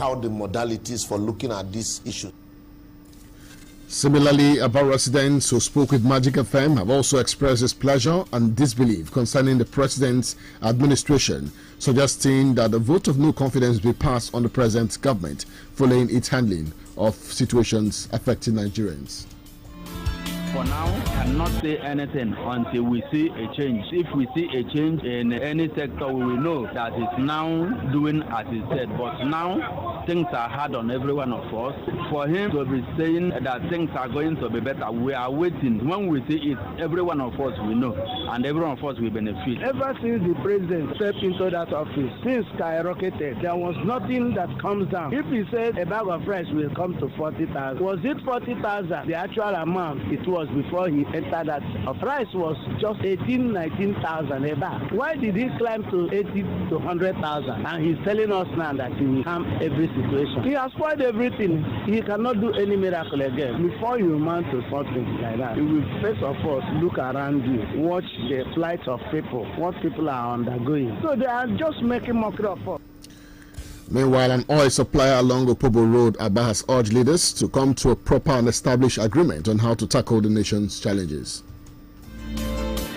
out the modalities for looking at this issue. Similarly, Aba residents who spoke with Magic FM have also expressed displeasure and disbelief concerning the president's administration, suggesting that a vote of no confidence be passed on the present government following its handling of situations affecting Nigerians. For now, I cannot say anything until we see a change. If we see a change in any sector, we will know that it's now doing as he said. But now, things are hard on every one of us. For him to be saying that things are going to be better, we are waiting. When we see it, every one of us will know, and every one of us will benefit. Ever since the president stepped into that office, things skyrocketed. There was nothing that comes down. If he said a bag of rice will come to 40,000, was it 40,000? The actual amount it was before he entered that of rice was just 19,000 a bag. Why did he climb to 80 to 100,000? And he's telling us now that he will calm every situation. He has spoiled everything. He cannot do any miracle again. Before you mount to something like that, you will first of all look around you, watch the flight of people, what people are undergoing. So they are just making mockery of us. Meanwhile, an oil supplier along Opobo Road, Aba, has urged leaders to come to a proper and established agreement on how to tackle the nation's challenges.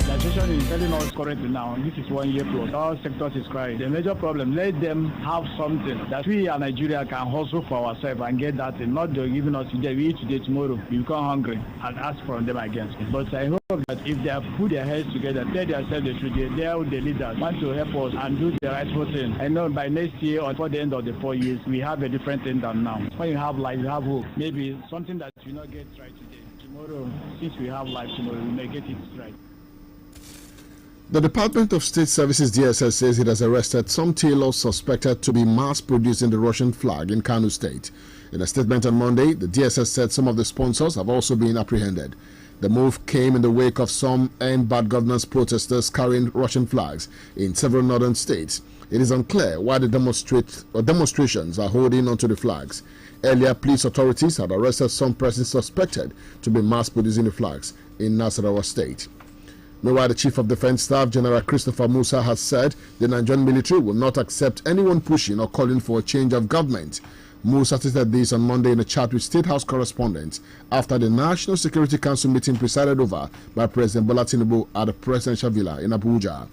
The situation is telling us currently now, this is 1 year plus. All sectors is crying. The major problem, let them have something that we in Nigeria can hustle for ourselves and get that thing. Not they're giving us today, we eat today, tomorrow. We become hungry and ask from them again. But I hope that if they have put their heads together, tell themselves the truth, they are the leaders, want to help us and do the rightful thing. I know by next year or for the end of the 4 years, we have a different thing than now. When you have life, you have hope. Maybe something that you not get right today. Tomorrow, since we have life tomorrow, we may get it right. The Department of State Services DSS says it has arrested some tailors suspected to be mass-producing the Russian flag in Kano State. In a statement on Monday, the DSS said some of the sponsors have also been apprehended. The move came in the wake of some End Bad Governance protesters carrying Russian flags in several northern states. It is unclear why the demonstrations are holding onto the flags. Earlier, police authorities had arrested some persons suspected to be mass-producing the flags in Nasarawa State. Meanwhile, the Chief of Defense Staff, General Christopher Musa, has said the Nigerian military will not accept anyone pushing or calling for a change of government. Musa stated this on Monday in a chat with State House correspondents after the National Security Council meeting presided over by President Bola Tinubu at the Presidential Villa in Abuja.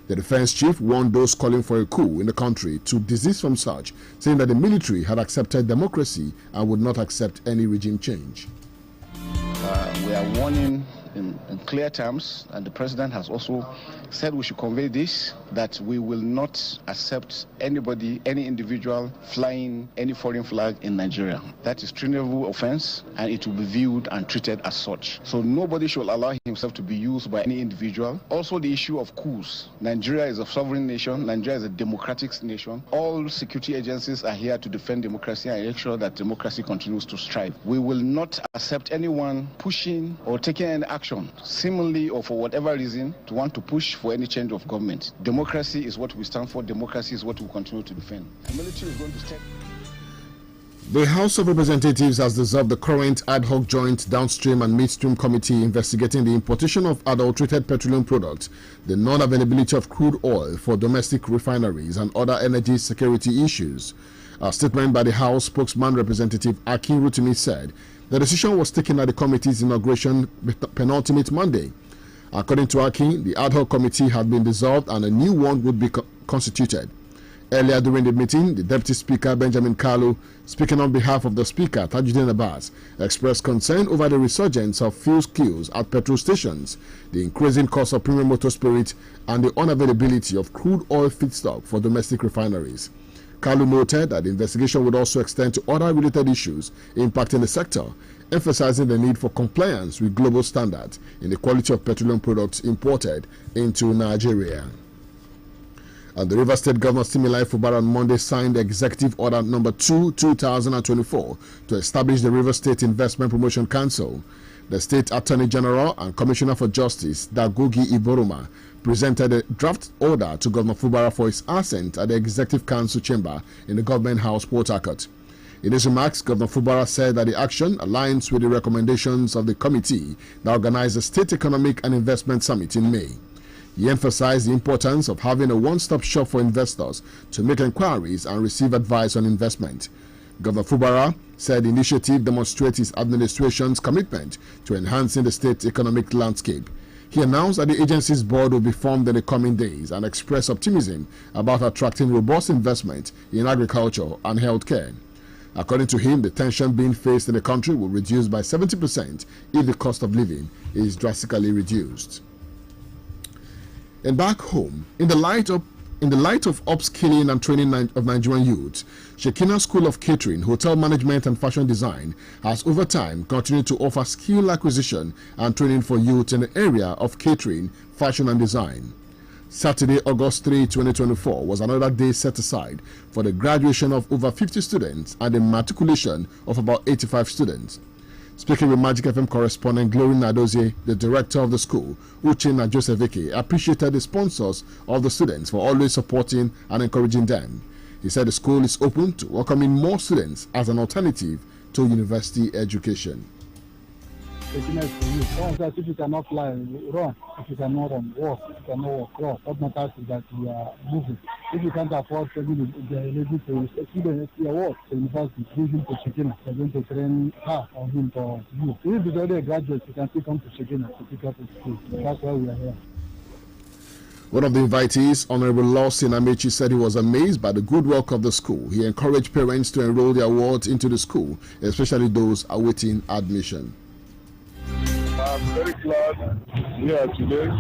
The defense chief warned those calling for a coup in the country to desist from such, saying that the military had accepted democracy and would not accept any regime change. We are warning in clear terms, and the president has also said we should convey this, that we will not accept anybody, any individual flying any foreign flag in Nigeria. That is treasonable offense, and it will be viewed and treated as such. So nobody should allow himself to be used by any individual. Also the issue of coups. Nigeria is a sovereign nation. Nigeria is a democratic nation. All security agencies are here to defend democracy and make sure that democracy continues to strive. We will not accept anyone pushing or taking any action, seemingly or for whatever reason, to want to push for any change of government. Democracy is what we stand for. Democracy is what we continue to defend. The military is going to step. The House of Representatives has dissolved the current ad hoc joint downstream and midstream committee investigating the importation of adulterated petroleum products, the non-availability of crude oil for domestic refineries, and other energy security issues. A statement by the House spokesman, Representative Akin Rotimi, said the decision was taken at the committee's inauguration penultimate Monday. According to Akin, the ad hoc committee had been dissolved and a new one would be constituted. Earlier during the meeting, the Deputy Speaker, Benjamin Kalu, speaking on behalf of the Speaker, Tajuddin Abbas, expressed concern over the resurgence of fuel queues at petrol stations, the increasing cost of premium motor spirit, and the unavailability of crude oil feedstock for domestic refineries. Kalu noted that the investigation would also extend to other related issues impacting the sector, emphasizing the need for compliance with global standards in the quality of petroleum products imported into Nigeria. And the Rivers State Governor Timileyin Fubara on Monday signed Executive Order No. 2, 2024 to establish the Rivers State Investment Promotion Council. The State Attorney General and Commissioner for Justice, Dagogi Iboroma, presented a draft order to Governor Fubara for his assent at the Executive Council chamber in the Government House, Port Harcourt. In his remarks, Governor Fubara said that the action aligns with the recommendations of the committee that organized the State Economic and Investment Summit in May. He emphasized the importance of having a one-stop shop for investors to make inquiries and receive advice on investment. Governor Fubara said the initiative demonstrates his administration's commitment to enhancing the state's economic landscape. He announced that the agency's board will be formed in the coming days and expressed optimism about attracting robust investment in agriculture and healthcare. According to him, the tension being faced in the country will reduce by 70% if the cost of living is drastically reduced. And back home, in the light of upskilling and training of Nigerian youths, Shekinah School of Catering, Hotel Management and Fashion Design has over time continued to offer skill acquisition and training for youth in the area of catering, fashion and design. Saturday, August 3, 2024 was another day set aside for the graduation of over 50 students and the matriculation of about 85 students. Speaking with Magic FM correspondent Glory Nadozie, the director of the school, Uchenna Josephike, appreciated the sponsors of the students for always supporting and encouraging them. He said the school is open to welcoming more students as an alternative to university education. If you cannot fly, run. If you cannot run, walk. If you cannot walk, cross. What matters is that you are moving. If you can't afford to be eligible to student award, the university brings him to Shekinah. They're going to train her or him for you. If he's already a graduate, you can still come to Shekinah to pick up his school. That's why we are here. One of the invitees, Honorable Lawson Amechi, said he was amazed by the good work of the school. He encouraged parents to enroll their wards into the school, especially those awaiting admission. I'm very glad here today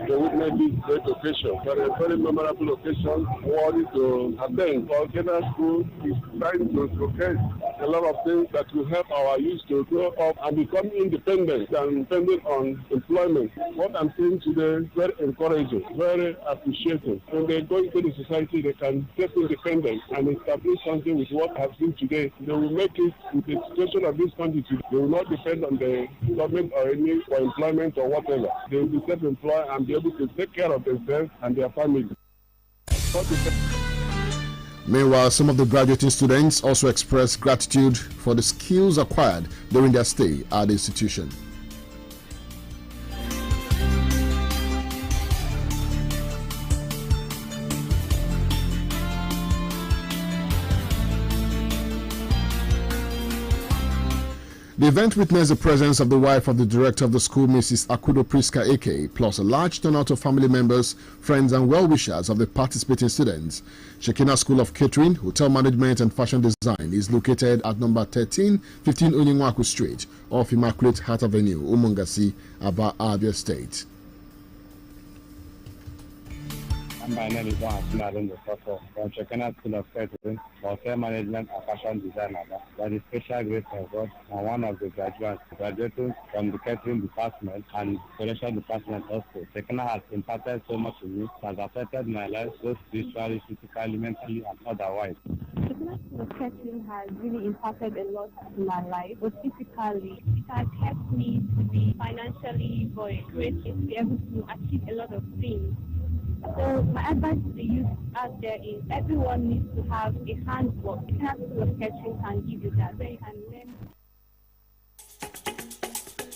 to witness this great occasion. But a very memorable occasion worthy to attend. Shekinah School is trying to showcase a lot of things that will help our youth to grow up and become independent and dependent on employment. What I'm seeing today is very encouraging, very appreciative. When they go into the society, they can get independent and establish something with what I've seen today. They will make it with the situation of this country today. They will not depend on the government or any for employment or whatever. They will be self-employed and be able to take care of themselves and their family. Meanwhile, some of the graduating students also expressed gratitude for the skills acquired during their stay at the institution. The event witnessed the presence of the wife of the director of the school, Mrs. Akudo Priska Eke, plus a large turnout of family members, friends and well-wishers of the participating students. Shekinah School of Catering, Hotel Management and Fashion Design is located at number 1315 Onyinwaku Street off Immaculate Heart Avenue, Umongasi, Aba, Abia State. My name is Juan from Shekinah School of Catering, Hotel Management and Fashion Design. By the special grace of God, I'm one of the graduates graduating from the catering department and production department also. Shekinah has impacted so much in me, has affected my life both spiritually, physically, mentally, and otherwise. Shekinah School of Catering has really impacted a lot in my life, but physically, it has helped me to be financially great, to be able to achieve a lot of things. So my advice to the youth out there is everyone needs to have a handbook. Shekinah School of Catering can give you that, so you can learn.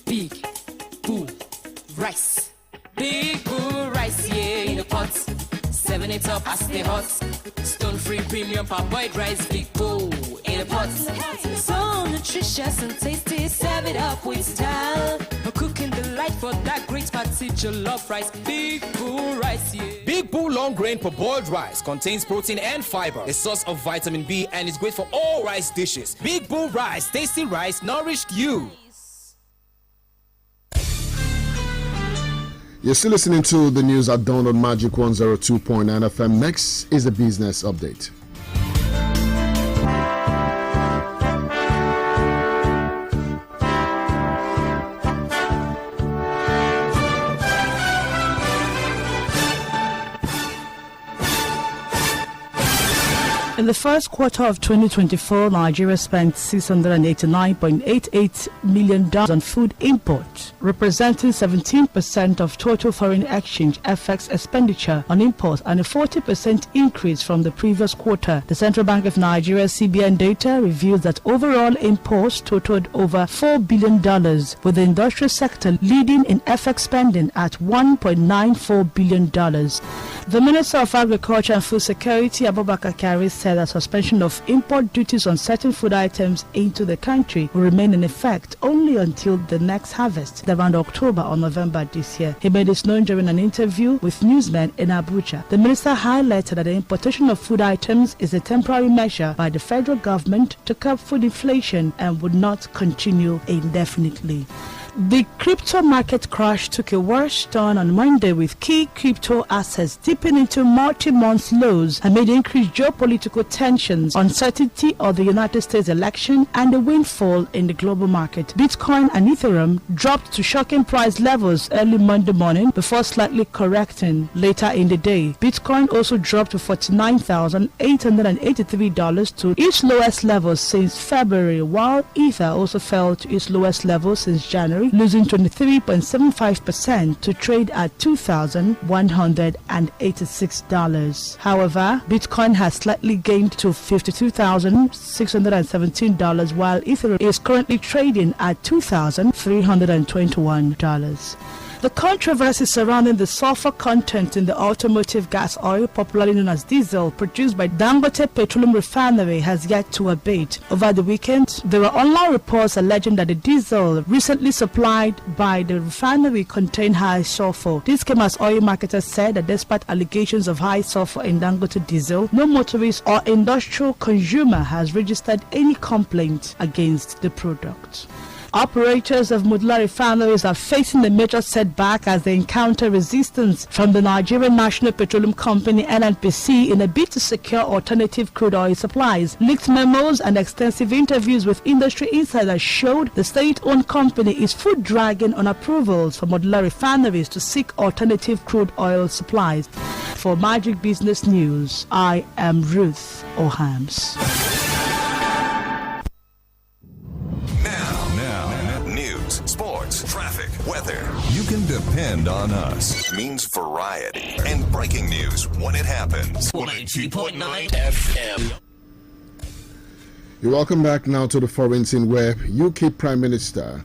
Big bull rice. Big bull rice, yeah, in the pot. 7 it up, I stay hot. Stone free premium parboiled rice. Big bull in the pot. So nutritious and tasty. Serve it up with style. A cooking delight for that great party jollof rice. Big bull rice, yeah. Big Bull long grain parboiled rice contains protein and fiber, a source of vitamin B, and is great for all rice dishes. Big Bull rice, tasty rice, nourished you. You're still listening to the news at dawn on Magic 102.9 FM. Next is a business update. In the first quarter of 2024, Nigeria spent $689.88 million on food imports, representing 17% of total foreign exchange FX expenditure on imports and a 40% increase from the previous quarter. The Central Bank of Nigeria CBN data reveals that overall imports totaled over $4 billion, with the industrial sector leading in FX spending at $1.94 billion. The Minister of Agriculture and Food Security, Abubakar Kari, said that suspension of import duties on certain food items into the country will remain in effect only until the next harvest, around October or November this year. He made this known during an interview with newsmen in Abuja. The minister highlighted that the importation of food items is a temporary measure by the federal government to curb food inflation and would not continue indefinitely. The crypto market crash took a worse turn on Monday, with key crypto assets dipping into multi-month lows amid increased geopolitical tensions, uncertainty of the United States election, and a windfall in the global market. Bitcoin and Ethereum dropped to shocking price levels early Monday morning before slightly correcting later in the day. Bitcoin also dropped to $49,883 to its lowest level since February, while Ether also fell to its lowest level since January, losing 23.75% to trade at $2,186. However, Bitcoin has slightly gained to $52,617, while Ethereum is currently trading at $2,321. The controversy surrounding the sulfur content in the automotive gas oil, popularly known as diesel, produced by Dangote Petroleum Refinery has yet to abate. Over the weekend, there were online reports alleging that the diesel recently supplied by the refinery contained high sulfur. This came as oil marketers said that despite allegations of high sulfur in Dangote diesel, no motorist or industrial consumer has registered any complaint against the product. Operators of modular refineries are facing a major setback as they encounter resistance from the Nigerian National Petroleum Company (NNPC) in a bid to secure alternative crude oil supplies. Leaked memos and extensive interviews with industry insiders showed the state-owned company is foot dragging on approvals for modular refineries to seek alternative crude oil supplies. For Magic Business News, I am Ruth Ohams. Sports, traffic, weather. You can depend on us. Means variety and breaking news when it happens. 102.9 FM. You're welcome back now to the foreign scene, where UK Prime Minister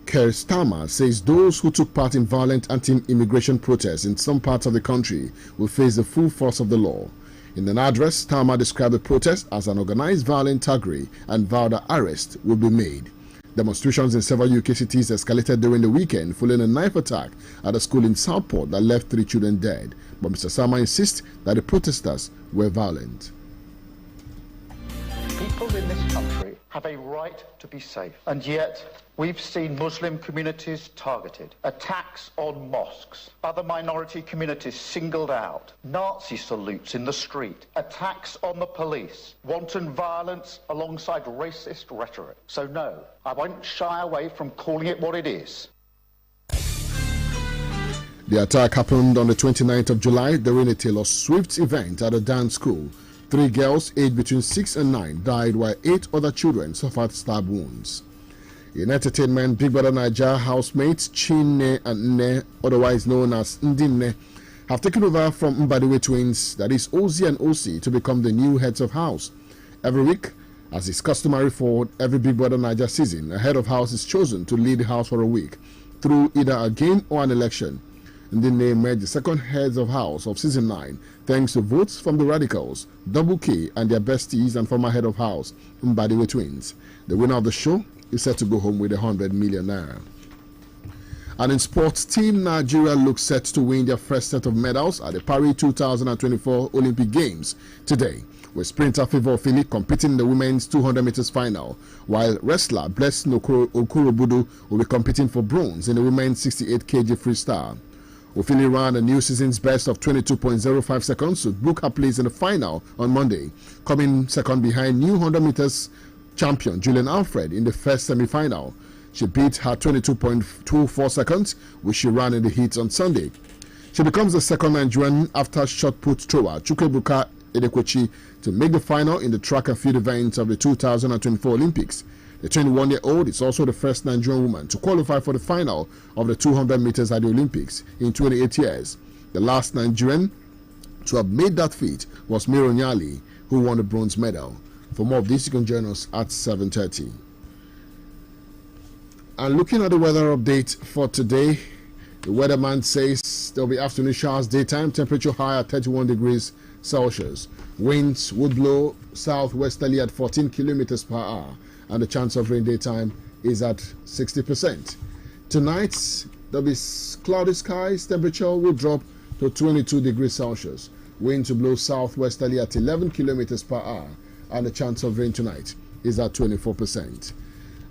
Keir Starmer says those who took part in violent anti-immigration protests in some parts of the country will face the full force of the law. In an address, Starmer described the protest as an organized violent thuggery and vowed that arrests will be made. Demonstrations in several UK cities escalated during the weekend following a knife attack at a school in Southport that left 3 children dead. But Mr. Starmer insists that the protesters were violent. People in this country have a right to be safe, and yet we've seen Muslim communities targeted, attacks on mosques, other minority communities singled out, Nazi salutes in the street, attacks on the police, wanton violence alongside racist rhetoric. So no, I won't shy away from calling it what it is. The attack happened on the 29th of July during a Taylor Swift event at a dance school. 3 girls aged between 6 and 9 died, while 8 other children suffered stab wounds. In entertainment, Big Brother Naija housemates Chinne and Nne, otherwise known as Ndinne, have taken over from Mbadiwe twins, that is Ozzy and Osi, to become the new heads of house. Every week, as is customary for every Big Brother Naija season, a head of house is chosen to lead the house for a week through either a game or an election. Ndinne made the second heads of house of season 9 thanks to votes from the Radicals, Double K, and their besties and former head of house, Mbadiwe twins. The winner of the show is set to go home with 100 million naira. And in sports, Team Nigeria looks set to win their first set of medals at the Paris 2024 Olympic Games today, with sprinter Favour Ofili competing in the women's 200 meters final, while wrestler Bless Okorobudu will be competing for bronze in the women's 68 kg freestyle. Ofili ran a new season's best of 22.05 seconds to book her place in the final on Monday, coming second behind new 100 meters champion Julian Alfred in the first semi-final. She beat her 22.24 seconds, which she ran in the heats on Sunday. She becomes the second Nigerian after shot put thrower Chukwuebuka Idekwechi to make the final in the track and field events of the 2024 Olympics. The 21-year-old is also the first Nigerian woman to qualify for the final of the 200 meters at the Olympics in 28 years. The last Nigerian to have made that feat was Miro Nyali, who won the bronze medal. For more of this, you can join us at 7:30. And looking at the weather update for today, the weatherman says there will be afternoon showers, daytime temperature high at 31 degrees Celsius. Winds would blow southwesterly at 14 kilometers per hour, and the chance of rain daytime is at 60%. Tonight, there will be cloudy skies, temperature will drop to 22 degrees Celsius. Wind to blow southwesterly at 11 kilometers per hour, and the chance of rain tonight is at 24%.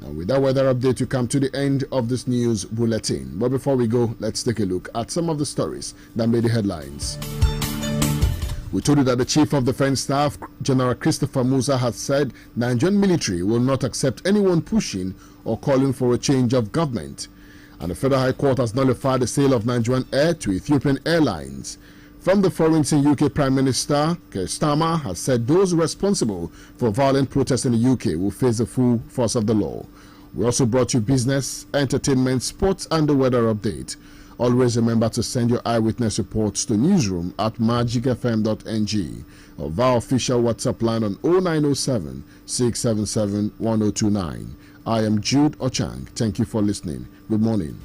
And with that weather update, we come to the end of this news bulletin. But before we go, let's take a look at some of the stories that made the headlines. We told you that the Chief of Defense Staff, General Christopher Musa, has said Nigerian military will not accept anyone pushing or calling for a change of government. And the Federal High Court has nullified the sale of Nigerian Air to Ethiopian Airlines. From the Florence in UK, Prime Minister Keir Starmer has said those responsible for violent protests in the UK will face the full force of the law. We also brought you business, entertainment, sports, and the weather update. Always remember to send your eyewitness reports to newsroom@magicfm.ng or via official WhatsApp line on 0907 677 1029. I am Jude Ochang. Thank you for listening. Good morning.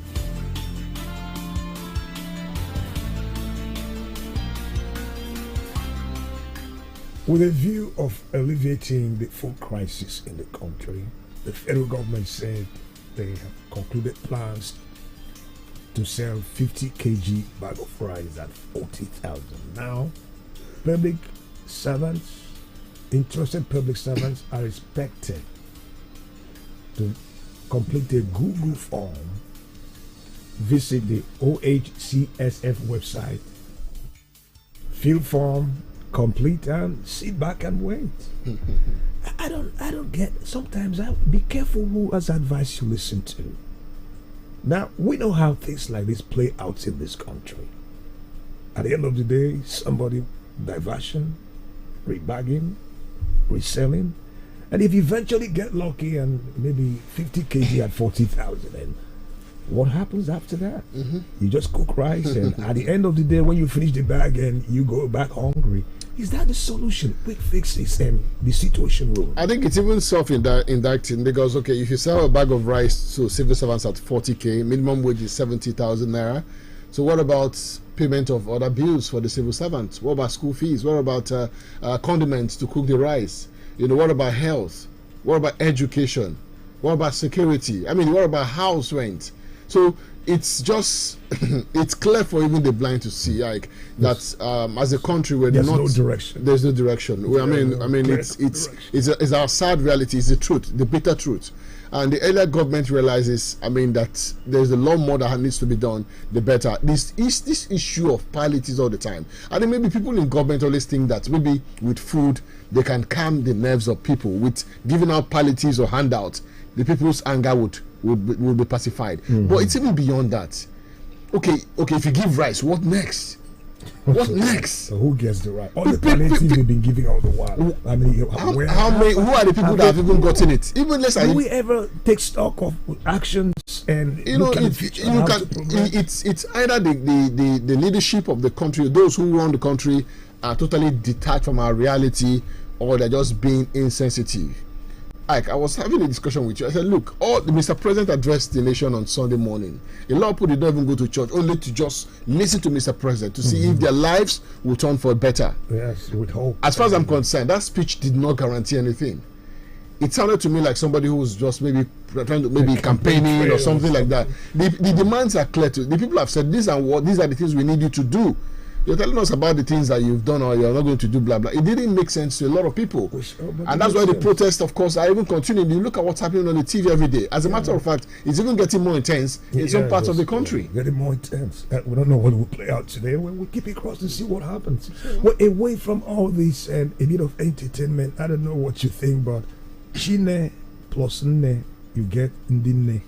With a view of alleviating the food crisis in the country, the federal government said they have concluded plans to sell 50 kg bag of rice at 40,000. Now, public servants, interested public servants are expected to complete a Google form, visit the OHCSF website, fill form, complete, and sit back and wait. I don't get. Sometimes be careful who has advice you listen to. Now we know how things like this play out in this country. At the end of the day, somebody diversion, rebagging, reselling, and if you eventually get lucky and maybe 50 kg at 40,000, and what happens after that? You just cook rice, and at the end of the day, when you finish the bag and you go back hungry, is that the solution? Quick fixes and the situation room. I think it's even self-indicting because, okay, if you sell a bag of rice to civil servants at 40k, minimum wage is 70,000 naira. So what about payment of other bills for the civil servants? What about school fees? What about condiments to cook the rice? What about health? What about education? What about security? I mean, what about house rent? So it's just it's clear for even the blind to see, like that as a country we're there's not no direction. There's no direction. It's our sad reality. It's the truth, the bitter truth. And the earlier government realizes, that there's a lot more that needs to be done, the better. This issue of palliatives all the time. I think maybe people in government always think that maybe with food they can calm the nerves of people. With giving out palliatives or handouts, the people's anger would be pacified. But it's even beyond that. Okay, if you give rice, what next? What next? So who gets the right? All the palliatives they've been giving out the while. Who are the people that have even gotten it? Even less. Do we ever take stock of actions and it's either the leadership of the country, those who run the country are totally detached from our reality, or they're just being insensitive. I was having a discussion with you. I said, look, Mr. President addressed the nation on Sunday morning. A lot of people did not even go to church, only to just listen to Mr. President to see if their lives will turn for better. Yes, with hope. As far as I'm concerned, that speech did not guarantee anything. It sounded to me like somebody who was just maybe trying to campaigning or something like that. The demands are clear to the people have said these are the things we need you to do. You're telling us about the things that you've done or you're not going to do, blah, blah. It didn't make sense to a lot of people. And that's why the protests, of course, are even continuing. You look at what's happening on the TV every day. As a matter of fact, it's even getting more intense in some parts of the country. Getting more intense. We don't know what will play out today. We'll keep it crossed and see what happens. Well, away from all this and a bit of entertainment, I don't know what you think, but Chine plus Nne you get Ndine.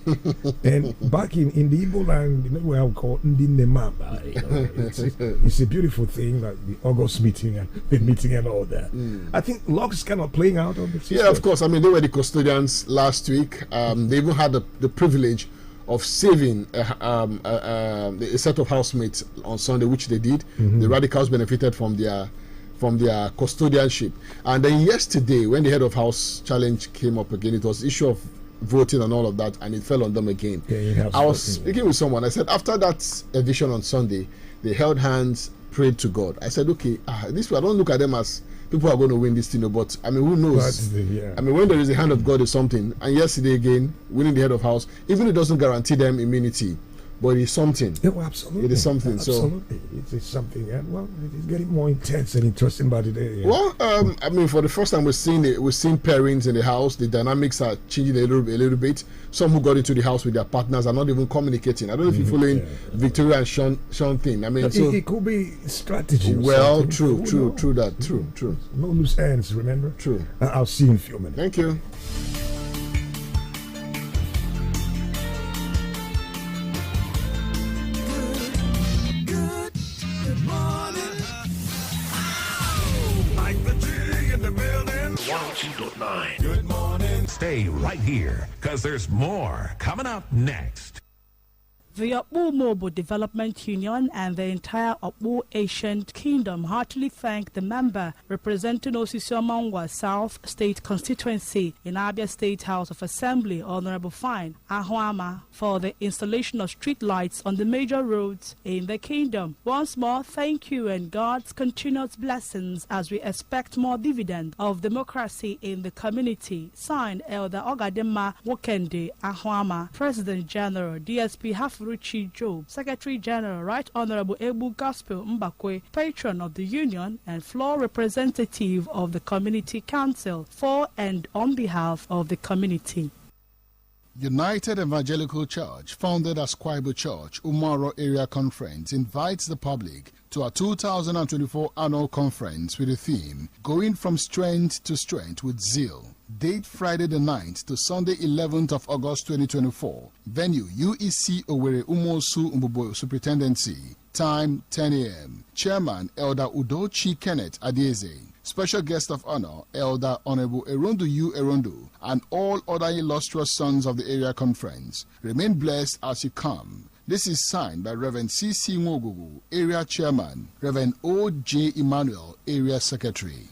And back in the Igbo land, you know what I call MagicFmAba. It's a beautiful thing, like the August meeting and the meeting and all that. I think luck is kind of playing out on the system. Yeah, of course. I mean, they were the custodians last week. They even had the privilege of saving a set of housemates on Sunday, which they did. The radicals benefited from their custodianship. And then yesterday, when the head of house challenge came up again, it was the issue of voting and all of that, and it fell on them again. I was speaking with someone. I said, after that eviction on Sunday, they held hands, prayed to God. I said, okay, this I don't look at them as people are going to win this thing, but I mean, who knows? I mean, when there is a hand of God is something, and yesterday again, winning the head of house, even it doesn't guarantee them immunity, but it's something. Yeah, well, absolutely. It is something. Absolutely. It's something. And well, it's getting more intense and interesting by the day. Yeah. Well, I mean, for the first time, we've seen pairings in the house. The dynamics are changing a little bit. Some who got into the house with their partners are not even communicating. I don't know if you're following Victoria and Sean thing. I mean, it could be strategy. Well, true that. True. No loose ends, remember? True. I'll see you in a few minutes. Thank you. Good morning. Stay right here, because there's more coming up next. The Akbu Mobile Development Union and the entire Akbu Ancient Kingdom heartily thank the member representing Osisiomangwa South State Constituency in Abia State House of Assembly, Honorable Fine Ahwama, for the installation of street lights on the major roads in the kingdom. Once more, thank you and God's continuous blessings as we expect more dividend of democracy in the community. Signed, Elder Ogadema Wokende Ahwama, President General, DSP Hafuru Job, Secretary General, Right Honorable Ebu Gospel Mbakwe, Patron of the Union and floor representative of the Community Council, for and on behalf of the community. United Evangelical Church, founded as Kwaibu Church, Umaro Area Conference, invites the public to our 2024 annual conference with the theme, Going from Strength to Strength with Zeal. Date Friday the 9th to Sunday 11th of August 2024. Venue UEC Owerri Umosu Umbubo Superintendency. Time 10 a.m. Chairman Elder Udochi Kenneth Adieze. Special guest of honor Elder Honorable Erondu U. Erondu and all other illustrious sons of the area conference. Remain blessed as you come. This is signed by Reverend C.C. Ngogugu, Area Chairman, Reverend O.J. Emmanuel, Area Secretary.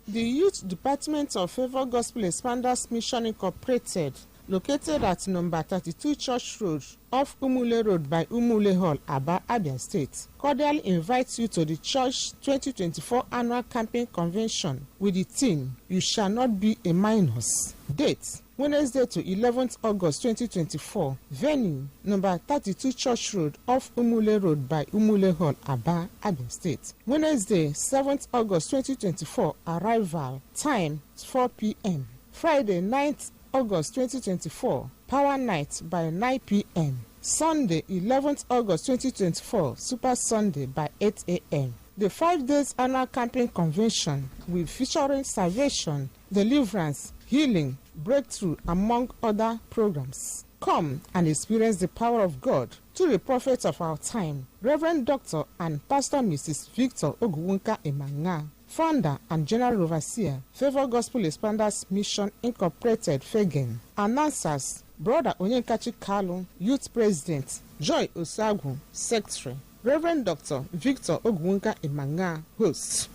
The Youth Department of Favor Gospel Expanders Mission Incorporated, located at number 32 Church Road, off Umule Road by Umule Hall, Aba, Abia State, cordially invites you to the Church 2024 Annual Camping Convention with the theme, You Shall Not Be a Minus. Date, Wednesday to 11th August 2024. Venue, number 32 Church Road, off Umule Road by Umule Hall, Aba, Abia State. Wednesday, 7th August 2024. Arrival. Time, 4 p.m. Friday, 9th August 2024. Power Night by 9 p.m. Sunday, 11th August 2024. Super Sunday by 8 a.m. The 5 days annual camping convention will featuring salvation, deliverance, healing, breakthrough, among other programs. Come and experience the power of God through the prophets of our time, Reverend Dr. and Pastor Mrs. Victor Oguwunka Emanga, founder and general overseer, Favor Gospel Expanders Mission Incorporated, Fegen. Announcers, Brother Onyenkachi Kalu, Youth President, Joy Osagu, Secretary, Reverend Dr. Victor Oguwunka Emanga, host.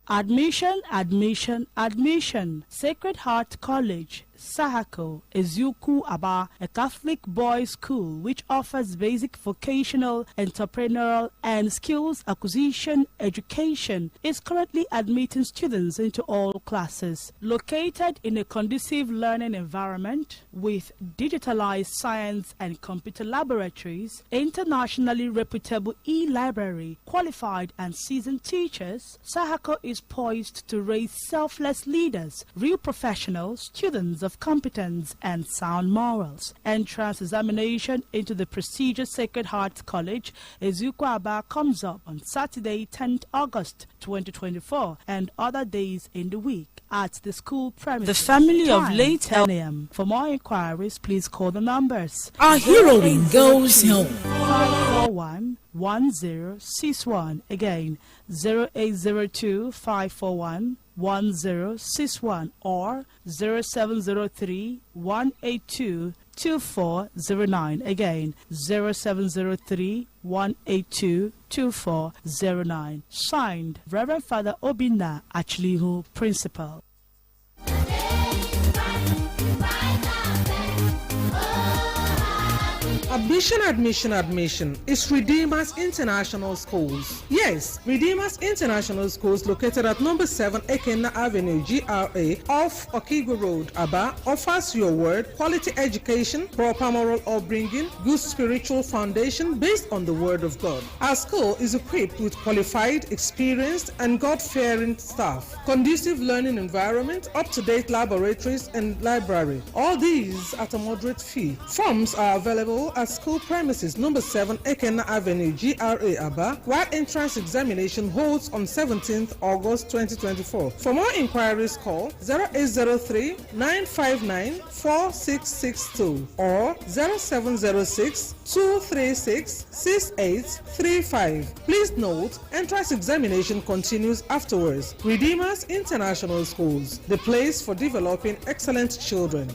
Admission. Sacred Heart College, Sahako, Ezuku Aba, a Catholic boys' school which offers basic vocational, entrepreneurial, and skills acquisition education, is currently admitting students into all classes. Located in a conducive learning environment with digitalized science and computer laboratories, internationally reputable e-library, qualified and seasoned teachers, Sahako is poised to raise selfless leaders, real professionals, students of competence and sound morals. Entrance examination into the prestigious Sacred Heart College, Ezuku Aba, comes up on Saturday, 10th August 2024 and other days in the week. at the school premises. The family of late L.M. For more inquiries, please call the numbers. Our heroine goes home. 541-1061. Again, 0802-541-1061 or 0703-182-2409. Again, 0703-182-2409. Signed, Reverend Father Obinna Achlihu, Principal. Admission is Redeemers International Schools. Yes, Redeemers International Schools, located at number 7 Ekenna Avenue, GRA, off Okigwe Road, Aba, offers your word, quality education, proper moral upbringing, good spiritual foundation based on the Word of God. Our school is equipped with qualified, experienced, and God-fearing staff, conducive learning environment, up-to-date laboratories, and library. All these at a moderate fee. Forms are available at school premises number 7 Ekenna Avenue, GRA, Aba, while entrance examination holds on 17th August 2024. For more inquiries, call 0803-959-4662 or 0706-236-6835. Please note, entrance examination continues afterwards. Redeemers International Schools, the place for developing excellent children.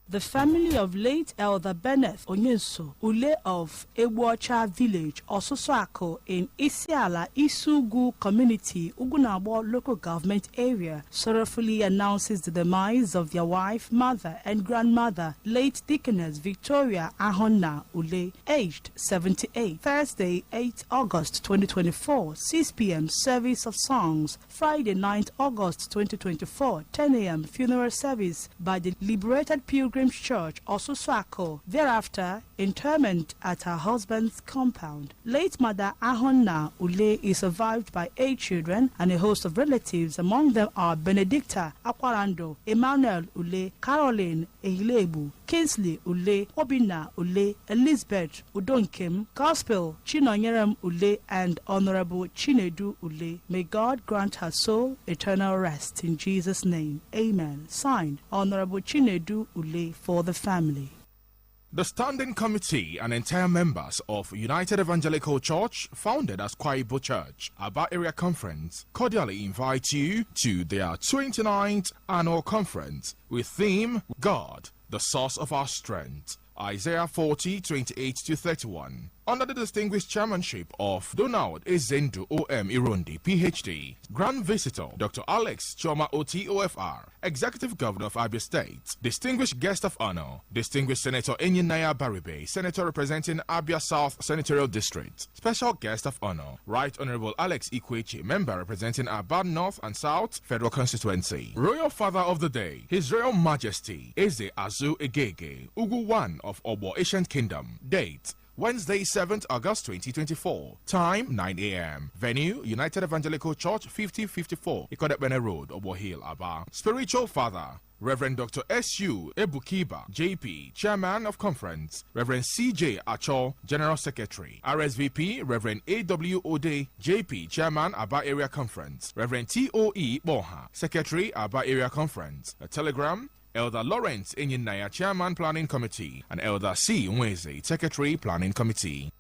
The family of late Elder Benneth Onyenso, Ule of Ebuocha Village, Ososoako in Isiala Isugu Community, Ugunabo Local Government Area, sorrowfully announces the demise of their wife, mother, and grandmother, late Deaconess Victoria Ahonna Ule, aged 78. Thursday, 8 August 2024, 6 p.m. service of songs. Friday, 9th August 2024, 10 a.m. funeral service by the Liberated Pilgrim Church, Ososoako. Thereafter, interment at her husband's compound. Late mother Ahonna Ule is survived by 8 children and a host of relatives. Among them are Benedicta Akwarando, Emmanuel Ule, Caroline Ehilebu, Kingsley Ule, Obinna Ule, Elizabeth Udonkim, Gospel Chinonyerem Ule, and Honorable Chinedu Ule. May God grant her soul eternal rest in Jesus' name. Amen. Signed, Honorable Chinedu Ule, for the family. The Standing Committee and entire members of United Evangelical Church, founded as Kwaibo Church, Aba Area Conference, cordially invite you to their 29th annual conference with theme God, the Source of Our Strength. Isaiah 40:28-31. Under the distinguished chairmanship of Donald Ezendu OM Irundi, PhD, Grand Visitor Dr. Alex Choma OT OFR, Executive Governor of Abia State, Distinguished Guest of Honor, Distinguished Senator Enyinaya Baribe, Senator representing Abia South Senatorial District, Special Guest of Honor, Right Honorable Alex Ikwechi, Member representing Aba North and South Federal Constituency, Royal Father of the Day, His Royal Majesty Eze Azu Egege, Ugu 1 of Obo Ancient Kingdom. Date Wednesday, 7th August 2024. Time 9 a.m. Venue United Evangelical Church, 5054 Ikodebene Road, Obo Hill, Aba. Spiritual Father Reverend Dr. S.U. Ebukiba, JP, Chairman of Conference. Reverend C.J. Acho, General Secretary. RSVP, Reverend A.W. Ode, JP, Chairman, Aba Area Conference. Reverend T.O.E. Boha, Secretary, Aba Area Conference. A telegram, Elder Lawrence Enyinaya, Chairman, Planning Committee, and Elder C. Nweze, Secretary, Planning Committee.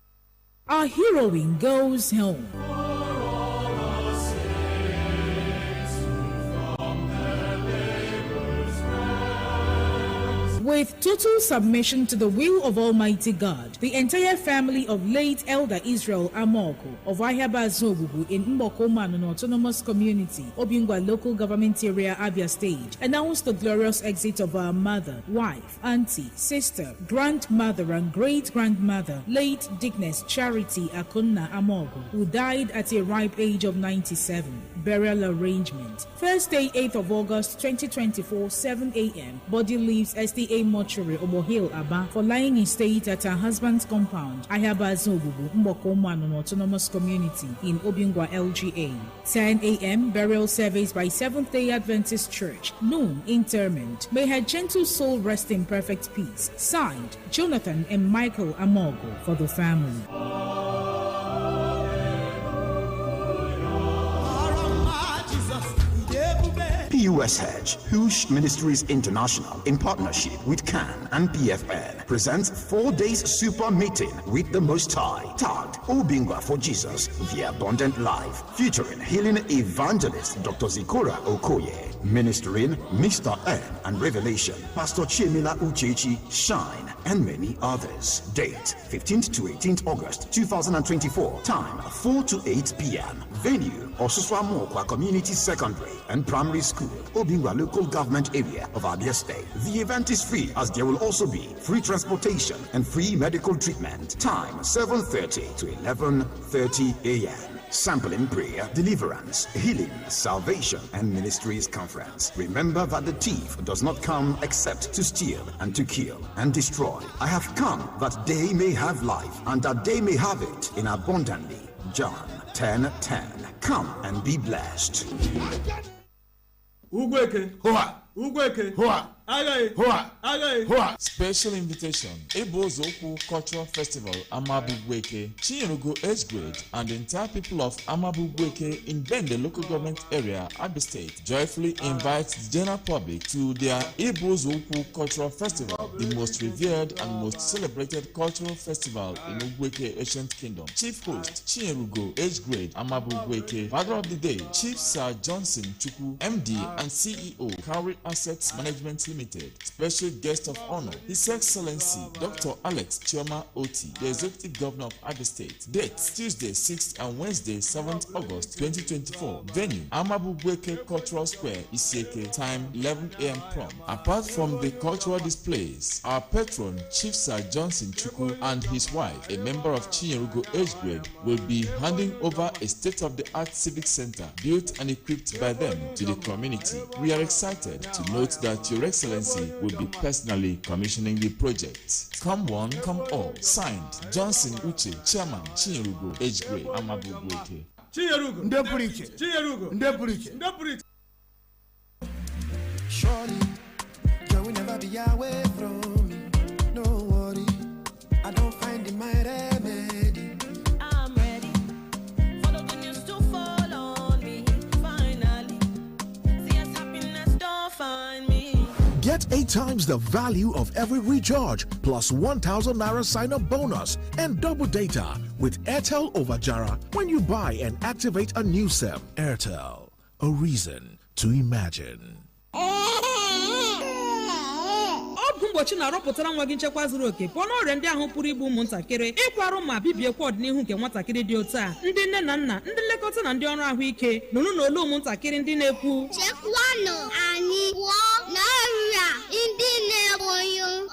Our heroine goes home. With total submission to the will of Almighty God, the entire family of late Elder Israel Amoko of Ahaba Zobubu in Mbokoman Autonomous Community, Obingwa Local Government Area, Abia State, announced the glorious exit of our mother, wife, auntie, sister, grandmother, and great-grandmother, late Dickness Charity Akunna Amoko, who died at a ripe age of 97. Burial arrangement. Thursday, 8th of August 2024, 7 a.m. Body leaves SDA Mortuary, Obo Hill, Aba, for lying in state at her husband's compound, Ahaba Zogubu, Mbokoman Autonomous Community in Obingwa LGA. 10 a.m. burial service by Seventh-day Adventist Church. Noon interment. May her gentle soul rest in perfect peace. Signed, Jonathan and Michael Amogo for the family. PUS Hedge, Hush Ministries International, in partnership with CAN and PFN, presents 4 days super meeting with the Most High, tagged Obingwa for Jesus, the Abundant Life, featuring healing evangelist Dr. Zikora Okoye, ministering Mr. N and Revelation, Pastor Chemila Uchechi, Shine, and many others. Date 15th to 18th August 2024. Time 4 to 8 p.m. Venue Osuswa Mokwa Community Secondary and Primary School, Obingwa Local Government Area of Abia State. The event is free, as there will also be free transportation and free medical treatment. Time 7:30 to 11:30 a.m. Sampling prayer, deliverance, healing, salvation, and ministries conference. Remember that the thief does not come except to steal and to kill and destroy. I have come that they may have life and that they may have it in abundantly. John 10:10. Come and be blessed. Ugweke. Hoa. Ugweke. Hoa. Agaye. Hoa. Agaye. Hoa. Special invitation. Ebozoku Cultural Festival, Amabugweke. Chinyerugo Age Grade and the entire people of Amabugweke in Bende local government area, Abia State, joyfully invite the general public to their Ebozoku Cultural Festival, the most revered and most celebrated cultural festival in Ugweke Ancient Kingdom. Chief host, Chinyerugo Age Grade, Amabugweke. Father of the day, Chief Sir Johnson Chukwu, MD and CEO, Carry Assets Management Limited. Special guest of honor, His Excellency Dr. Alex Chioma Oti, the Executive Governor of Abia State. Date Tuesday 6th and Wednesday 7th August 2024. Venue Amabugweke Cultural Square, Isieke. Time 11 a.m. prompt. Apart from the cultural displays, our patron Chief Sir Johnson Chukwu and his wife, a member of Chinyerugo Age Grade, will be handing over a state-of-the-art civic center built and equipped by them to the community. We are excited to note that Your Excellency will be personally commissioning the project. Come one, come all. Signed, Johnson Uche, Chairman, Chinyerugo Age Grade, Amabugweke. Chinyerugo. Ndepuriche. Chinyerugo. Ndepuriche. Ndepuriche. Surely, joy will never be away from me. No worry, I don't find in my remedy. I'm ready for the good news to fall on me. Finally, see us happiness don't find me. Get 8 times the value of every recharge plus 1,000 Naira sign-up bonus and double data with Airtel over Jara when you buy and activate a new SIM. Airtel, a reason to imagine. Mgbochi na-arọpụtara nwa gị nchekwa zuru oke pụọ n'ọrịa ndị ahụ pụrụ igbu ụmụntakịrị ịkwarụ ma bibiekwa ọdịnihu nke nwatakịrị dị otu a. Ndị nne na nna, ndị nlekọta na ndị ọrụ ahụike nụrụ n'olu ụmụntakịrị ndị na-ekwu chekwanụ anyị pụọ n'ọrịa ndị na-egbu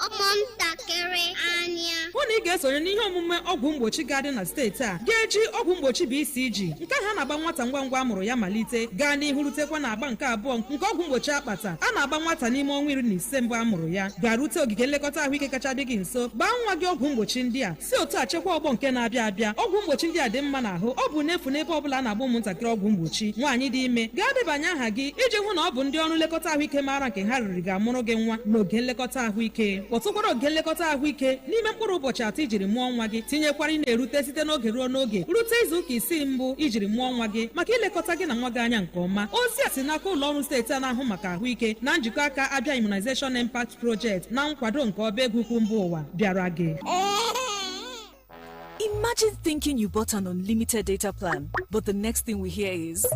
ụmụntakịrị anya. Hụ na ị ga-esonye n'ihe omume ọgwụ mgbochi ga-adị na steeti a ga-eji ọgwụ mgbochi BCG nke ha na-agba nwata ngwa ngwa amụrụ ya malite gaa n'ihu rutekwa na agba nke abụọ nke ọgwụ mgbochi akpata a na-agba nwata n'ime ọnwa 15 mbụ amụrụ ya. Garute ogige nlekọta ahụike kacha dị gị nso gbaa nwa gị ọgwụ mgbochi ndị a si otu a chekwa ọgbọ nke na-abịa abịa. Ọgwụ mgbochi ndị a dị mma n'ahụ, ọ bụ n'efu n'ebe ọbụla a na-agba ụmụntakịrị ọgwụ mgbochi. Nwaanyị dị ime gaa debanye aha gị iji hụ na ọ bụ ndị ọrụ nlekọta ahụike maara nke ha riri ga-amụrụ gị nwa n'oge nlekọta ahụike. Kpọtụkwara oge nlekọta ahụike n'ime mkpụrụ ụbọchị 3 ijiri mụọ nwa gị, tinyekwara ị na-erute site n'oge ruo n'oge rute izu ụka 6 mbụ ijiri mụọ nwa gị maka ilekọta gị na nwa gị anya nke ọma. Ozi a si n'aka ụlọ ọrụ steeti a na-ahụ maka ahụike na njikọ aka Abia Immunization Impact Project na nkwado nke ọba egwu ukwu mba ụwa bịara gị. Imagine thinking you bought an unlimited data plan, but the next thing we hear is,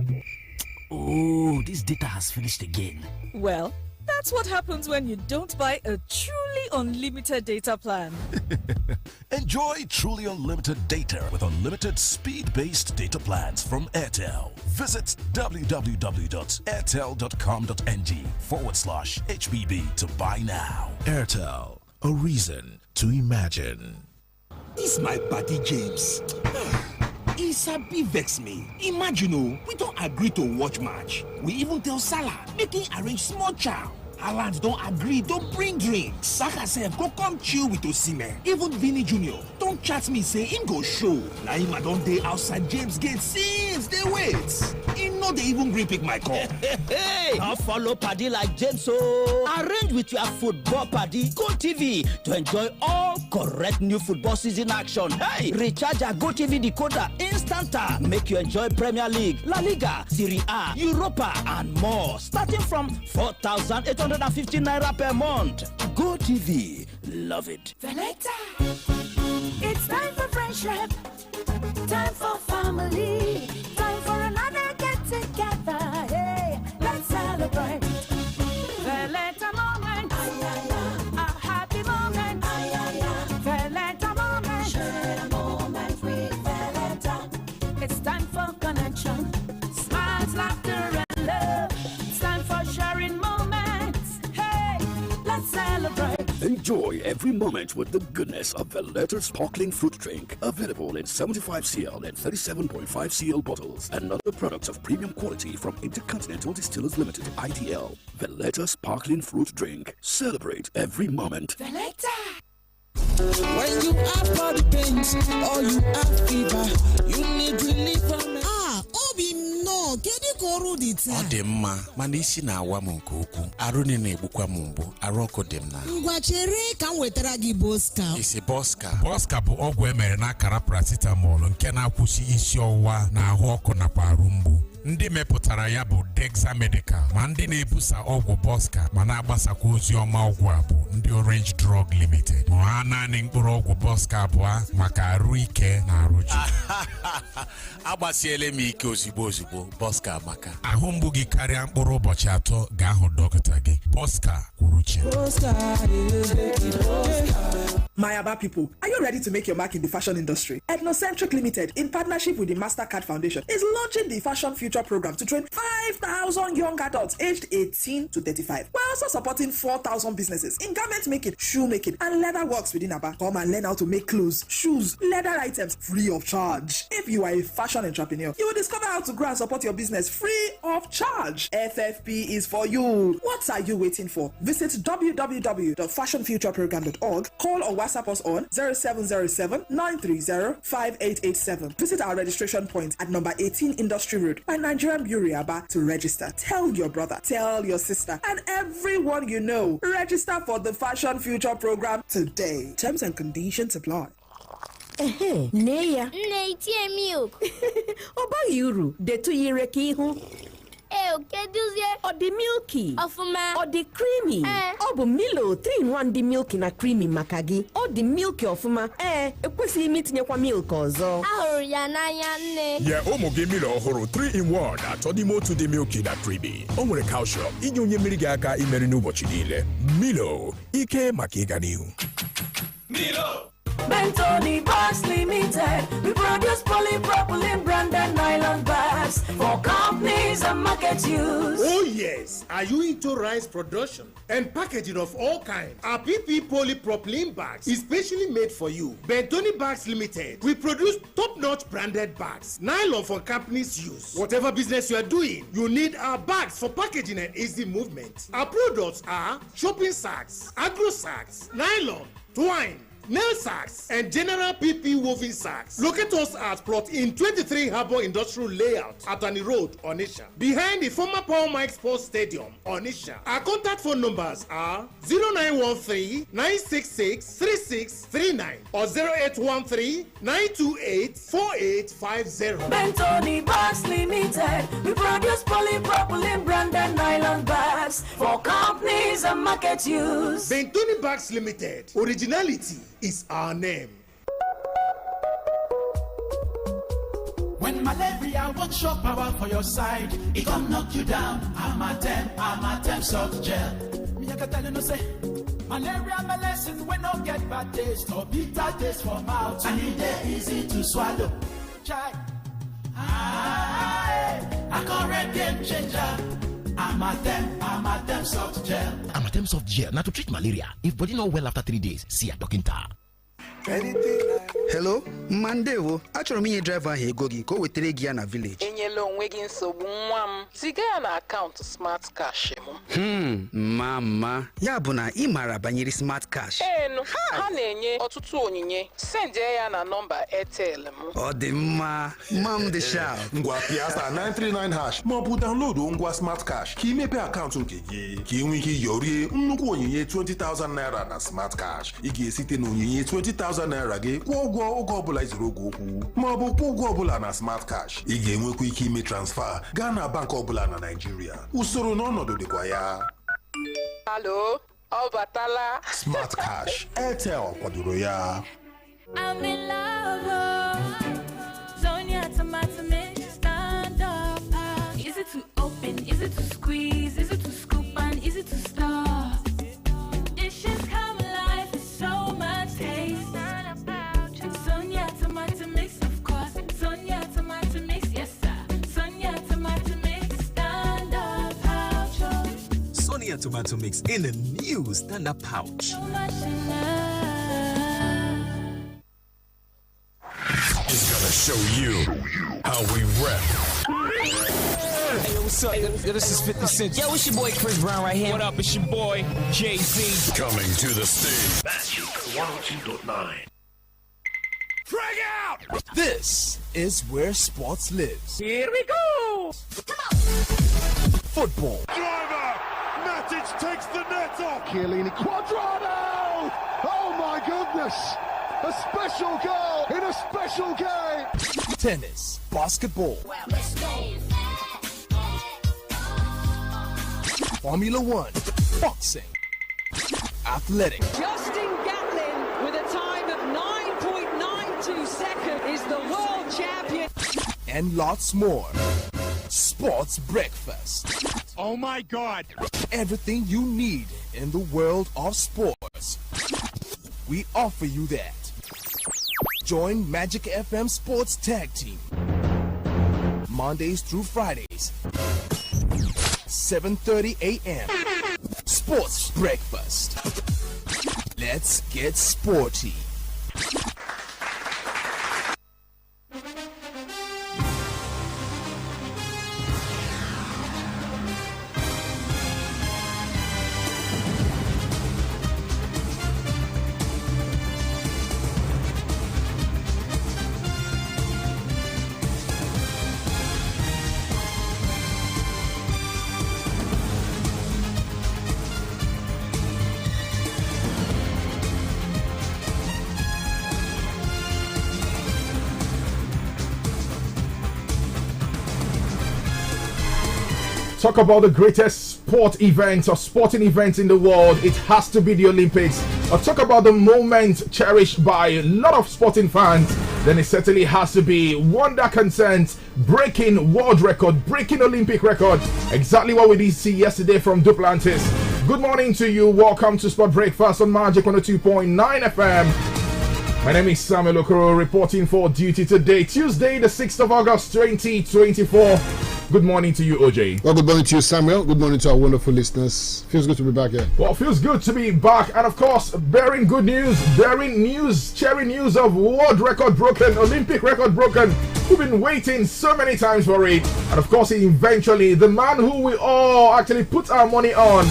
oh, this data has finished again. Well, that's what happens when you don't buy a truly unlimited data plan. Enjoy truly unlimited data with unlimited speed-based data plans from Airtel. Visit www.airtel.com.ng/HBB to buy now. Airtel, a reason to imagine. This my buddy James. He sabi vex me. Imagine, we don't agree to watch match. We even tell Salah, make him arrange small chow. Haaland don't agree, don't bring drinks. Saka sef go come chill with Osimhen. Even Vinny Jr. don't chat me say him go show. Na him I don dey outside James Gate since they wait. He no dey even gree pick my call. Hey, now follow paddy like James so. Arrange with your football paddy GoTV to enjoy all correct new football season action. Hey, recharge your GoTV decoder instanta. Make you enjoy Premier League, La Liga, Serie A, Europa and more. Starting from 4,850 naira per month. GoTV, love it. It's time for friendship, time for family, time for another get together. Hey, let's celebrate. Veleta moment, a happy moment. Veleta moment, share a moment with Veleta. It's time for connection, smiles, laughter, and love. It's time for sharing moments. Hey, let's celebrate. Enjoy every moment with the goodness of Valletta Sparkling Fruit Drink. Available in 75cl and 37.5cl bottles. And other products of premium quality from Intercontinental Distillers Limited, IDL. Valletta Sparkling Fruit Drink. Celebrate every moment. Veleta. When you have body pains or you have fever, you need relief from Obi no, kedu koru di taa? Ọ dị mma, mana isi na-awa m nke ukwuu. Arụ na-egbukwa m mgbu, arụ ọkụ dị m na. Ngwa chere ka m wetara gị Boska. Isi Boska. Boska bụ ọgwụ emere n'akara paracetamol nke na-akwụsị isi ọwụwa na ahụ ọkụ nakwa arụ mgbu. Ndị mepụtara ya bụ Dexa Medical, ma ndị na-ebusa ọgwụ Boska ma na-agbasakwa ozi ọma ọgwụ a bụ ndị Orange Drug Limited. Ma ha naanị mkpụrụ ọgwụ Boska abụọ maka arụ ike na arụ ji. Agbasiele m ike ozigbo Boska maka. Ahụ mgbu gị karịa mkpụrụ ụbọchị 3 gaa hụ dọkịta gị. Boska kwuru chi. My Aba people, are you ready to make your mark in the fashion industry? Ethnocentric Limited, in partnership with the MasterCard Foundation, is launching the Fashion Future Program to train 5,000 young adults aged 18 to 35. We're also supporting 4,000 businesses in garment making, shoe making, and leather works within Aba. Come and learn how to make clothes, shoes, leather items free of charge. If you are a fashion entrepreneur, you will discover how to grow and support your business free of charge. FFP is for you. What are you waiting for? Visit www.fashionfutureprogram.org, call or WhatsApp us on 0707-930-5887. Visit our registration point at number 18 Industry Road by Nigerian Bureau Aba to register. Tell your brother, tell your sister, and everyone you know. Register for the Fashion Future Program today. Terms and conditions apply. Neya. Nne itie milk. Oba uru, detu yire ki ihu. Keduzie. Ọ dị milky. Ọfụma. Ọ dị creamy. Ọ bụ Milo 3-in-1 dị milky na creamy maka gị. Ọ dị milky ọfụma. Ekwesịghị m itinyekwa milk ọzọ. Ahụrụ ya n'anya nne. Nye ụmụ gị Milo ọhụrụ 3-in-1 atọ n'ime otu dị milky na creamy. O nwere calcium inye onye mmiri gị aka imeri n'ụbọchị niile. Milo, ike maka ịga n'ihu. Milo. Bentoni Bags Limited. We produce polypropylene branded nylon bags for companies and market use. Oh yes, are you into rice production and packaging of all kinds? Our PP polypropylene bags is specially made for you. Bentoni Bags Limited. We produce top-notch branded bags, nylon for companies' use. Whatever business you are doing, you need our bags for packaging and easy movement. Our products are shopping sacks, agro sacks, nylon, twine, nail sacks, and general PP woven sacks. Locate us at plot in 23 Harbour Industrial Layout, Atani Road, Onisha, behind the former Paul Mike Sports Stadium, Onisha. Our contact phone numbers are 0913-966-3639 or 0813-928-4850. Bentoni Bags Limited. We produce polypropylene branded nylon bags for companies and market use. Bentoni Bags Limited. Originality is our name. When malaria won't show power for your side, it gon' knock you down. I'm a temp soft gel. Me I can tell you no say, malaria my lesson when no get bad taste or bitter taste for mouth. And it dey easy to swallow. Try. I correct game changer. I'm a temp soft gel. Amatem soft gel now to treat malaria. If body not well after 3 days, see a doctor. Anything I Hello, Mandewo. Achọrọ m inye driver ahụ ego gị ka o wetere gị ya na village. Enyela onwe gị nsogbu nwa m. Ziga ya na akaụntụ Smart Cash m. Mama. Ya bụ na ị maara banyere Smart Cash. Enu, ha na-enye ọtụtụ onyinye. Send ya na nọmba Airtel m. Ọ dị mma. Mam dị sharp. Ngwa Piazza 939 hash ma ọ bụ download ngwa Smart Cash ka imepe akaụntụ nke gị ka ị nwee ike yorie nnukwu onyinye 20,000 naira na Smart Cash. Ị ga-esite na onyinye 20,000 naira gị kwụọ ụgwọ oge ọbụla izuru oge okwu ma ọ bụ kwụọ ụgwọ ọbụla na Smart Cash. Ị ga-enwekwa ike ime transfer gaa na bank ọbụla na Nigeria. Usoro na ọnọdụ dịkwa ya. Hello, ọ batala. Smart Cash, Airtel kwadoro ya. I'm in love. Sonia tomato mix stand up. Easy to open, easy to squeeze, easy to scoop and easy to stir. Dishes come alive with so much taste. Sonia tomato mix, of course. Sonia tomato mix, yes sir. Sonia tomato mix stand up pouch. Sonia tomato mix in a new stand up pouch. So much in love. It's gonna show you how we rap. Hey, yo, what's up? Hey, yo, this is 50 Cent. Yo, it's your boy Chris Brown right here. What up? It's your boy Jay-Z. Coming to the stage. Magic 102.9. Drag out! This is where sports lives. Here we go! Football. Driver! Matic takes the net off! Chiellini Quadrado! Oh my goodness! A special goal in a special game! Tennis. Basketball. Formula One. Boxing. Athletics. Justin Gatlin with a time of 9.92 seconds is the world champion. And lots more. Sports Breakfast. Oh my God! Everything you need in the world of sports. We offer you that. Join Magic FM Sports Tag Team. Mondays through Fridays. 7:30 a.m. Sports Breakfast. Let's get sporty. Talk about the greatest sport event or sporting event in the world, it has to be the Olympics. Or talk about the moment cherished by a lot of sporting fans, then it certainly has to be one that concerns breaking world record, breaking Olympic record. Exactly what we did see yesterday from Duplantis. Good morning to you. Welcome to Sport Breakfast on Magic 102.9 FM. My name is Samuel Okoro, reporting for duty today, Tuesday, the 6th of August, 2024. Good morning to you, OJ. Well, good morning to you, Samuel. Good morning to our wonderful listeners. Feels good to be back here. Well, feels good to be back. And of course, bearing good news, cheering news of world record broken, Olympic record broken. We've been waiting so many times for it. And of course, eventually, the man who we all actually put our money on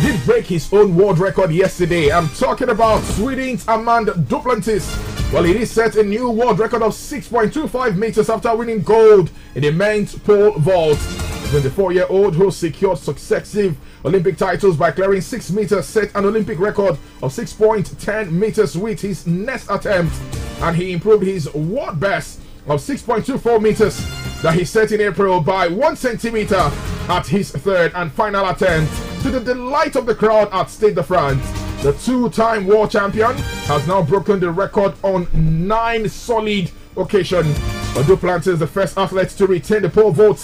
did break his own world record yesterday. I'm talking about Sweden's Amanda Duplantis. Well, he is set a new world record of 6.25 meters after winning gold in the men's pole vault. The 24-year-old who secured successive Olympic titles by clearing 6 meters set an Olympic record of 6.10 meters with his next attempt, and he improved his world best of 6.24 meters that he set in April by 1 centimeter at his third and final attempt, to the delight of the crowd at Stade de France. The two-time world champion has now broken the record on 9 solid occasions. Duplantis is the first athlete to retain the pole vault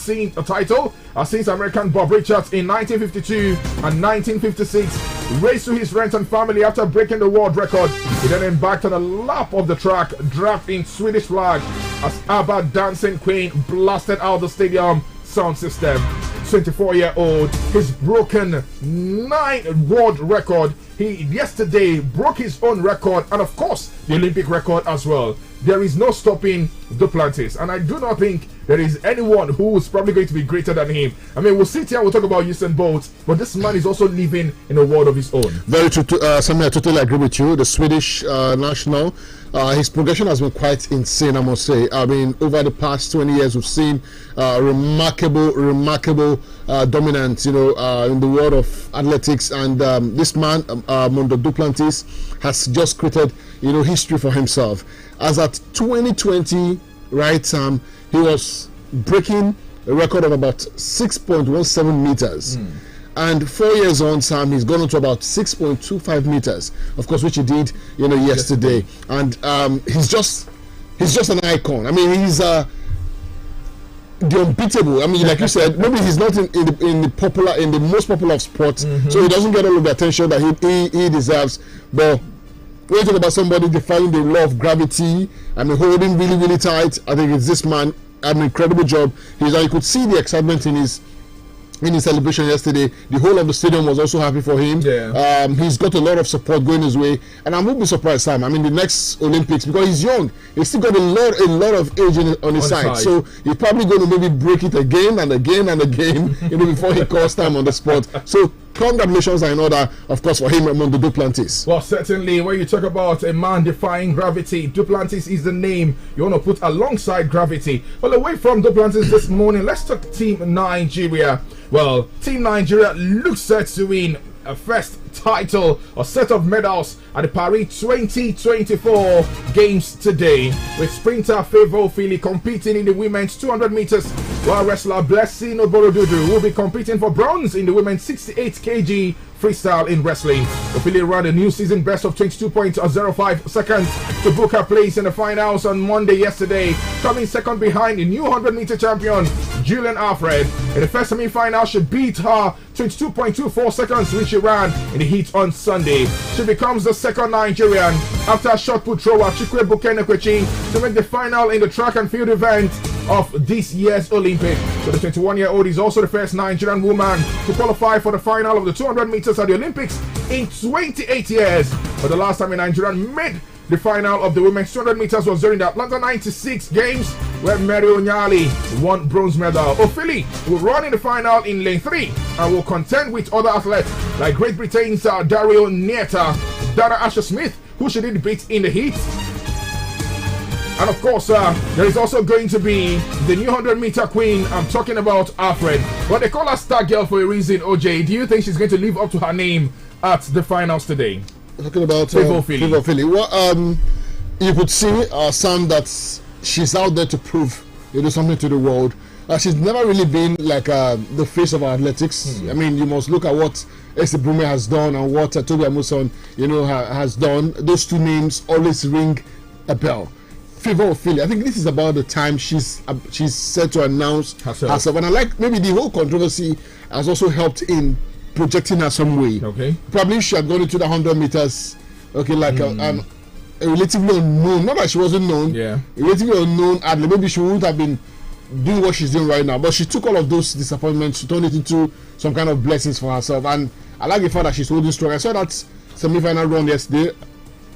title since American Bob Richards in 1952 and 1956 raced to his friends and family after breaking the world record. He then embarked on a lap of the track draped in Swedish flag as ABBA Dancing Queen blasted out the stadium sound system. 24-year-old, he's broken 9 world record. He yesterday broke his own record and of course the Olympic record as well. there is no stopping Duplantis, and I do not think there is anyone who is probably going to be greater than him. I mean, we'll sit here, we'll talk about Usain Bolt, but this man is also living in a world of his own. Very true. Sammy, I totally agree with you. The Swedish national, his progression has been quite insane, I must say. I mean, over the past 20 years, we've seen remarkable dominance, in the world of athletics. And this man, Mondo Duplantis, has just created, history for himself. As at 2020, right, he was breaking a record of about 6.17 meters. And 4 years on, Sam, he's gone on to about 6.25 meters, of course, which he did, yesterday. And he's just an icon. I mean, he's the unbeatable. I mean, like you said, maybe he's not in the most popular of sports, so he doesn't get all of the attention that he deserves. But when you talk about somebody defying the law of gravity, I mean, holding really, really tight, I think it's this man. An incredible job. You could see the excitement in his celebration yesterday. The whole of the stadium was also happy for him. He's got a lot of support going his way, and I won't be surprised, Sam. I mean, the next Olympics, because he's young, he's still got a lot of age on his side. So he's probably going to maybe break it again and again and again, before he calls time on the spot. So congratulations are in order, of course, for him among the Duplantis. Well, certainly, when you talk about a man defying gravity, Duplantis is the name you want to put alongside gravity. Well, away from Duplantis this morning, let's talk Team Nigeria. Well, Team Nigeria looks set to win a first title or set of medals at the Paris 2024 games today, with sprinter Favour Philly competing in the women's 200 meters, while wrestler Blessing Oborodudu will be competing for bronze in the women's 68 kg freestyle in wrestling. Ophelia ran a new season best of 22.05 seconds to book her place in the finals on Monday yesterday, coming second behind the new 100-meter champion Julian Alfred. In the first semi-final, she beat her 22.24 seconds, which she ran in the heat on Sunday. She becomes the second Nigerian after shot put thrower Chikwe Bukenekwechi to make the final in the track and field event of this year's Olympic. So the 21-year-old is also the first Nigerian woman to qualify for the final of the 200 meters at the Olympics in 28 years. But the last time a Nigerian made the final of the women's 200 meters was during the Atlanta 96 games, where Mary Onyali won bronze medal. Ophili will run in the final in lane 3 and will contend with other athletes like Great Britain's Dario Nieta, Dara Asher Smith, who she did beat in the heat. And of course, there is also going to be the new 100-meter queen. I'm talking about Alfred. But they call her Star Girl for a reason, OJ. Do you think she's going to live up to her name at the finals today? Talking about Favour Philly. Well, you could see, Sam, that she's out there to prove something to the world. She's never really been like the face of our athletics. I mean, you must look at what Esther Brume has done and what Toby Amuson, has done. Those two names always ring a bell. Favour Philly, I think this is about the time she's set to announce herself. And I like maybe the whole controversy has also helped in projecting her some way. Okay. Probably she had gone into the 100 meters, like a relatively unknown, not that she wasn't known, a relatively unknown athlete. Maybe she wouldn't have been doing what she's doing right now, but she took all of those disappointments, she turned it into some kind of blessings for herself. And I like the fact that she's holding strong. I saw that semi-final run yesterday.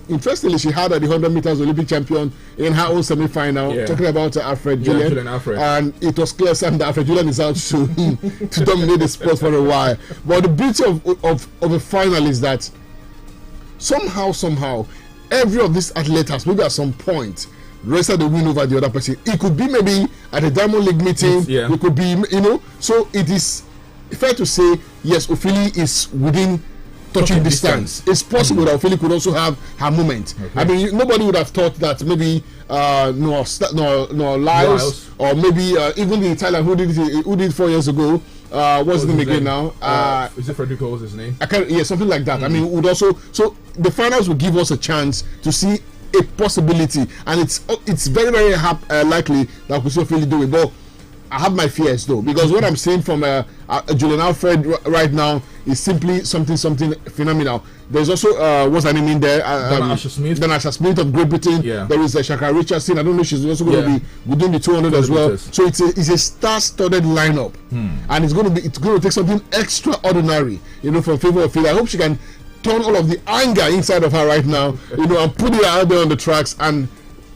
Interestingly, she had the 100 meters Olympic champion in her own semi-final, talking about Alfred Julian. And it was clear, Sam, that Alfred Julian is out to dominate the sport for a while. But the beauty of a final is that somehow, every of these athletes has maybe at some point rested the win over the other person. It could be maybe at a Diamond League meeting. It could be, so it is fair to say, yes, Ophili is within touching distance. It's possible that Ophili could also have her moment. I mean, nobody would have thought that maybe no Lyles or maybe even the Italian who did 4 years ago. What's his name again now? Is it Federico? What's his name? Something like that. I mean, would also, so the finals will give us a chance to see a possibility, and it's very, very likely that we see Ophili do it. But I have my fears though, because what I'm seeing from Julian Alfred right now is simply something phenomenal. There's also what's her name in there? Dana Asher Smith of Great Britain. There is Shaka Richardson. I don't know if she's also going to be within the 200 as well. So it's a star-studded lineup, and it's going to take something extraordinary, from Favour Philly. I hope she can turn all of the anger inside of her right now, and put it out there on the tracks and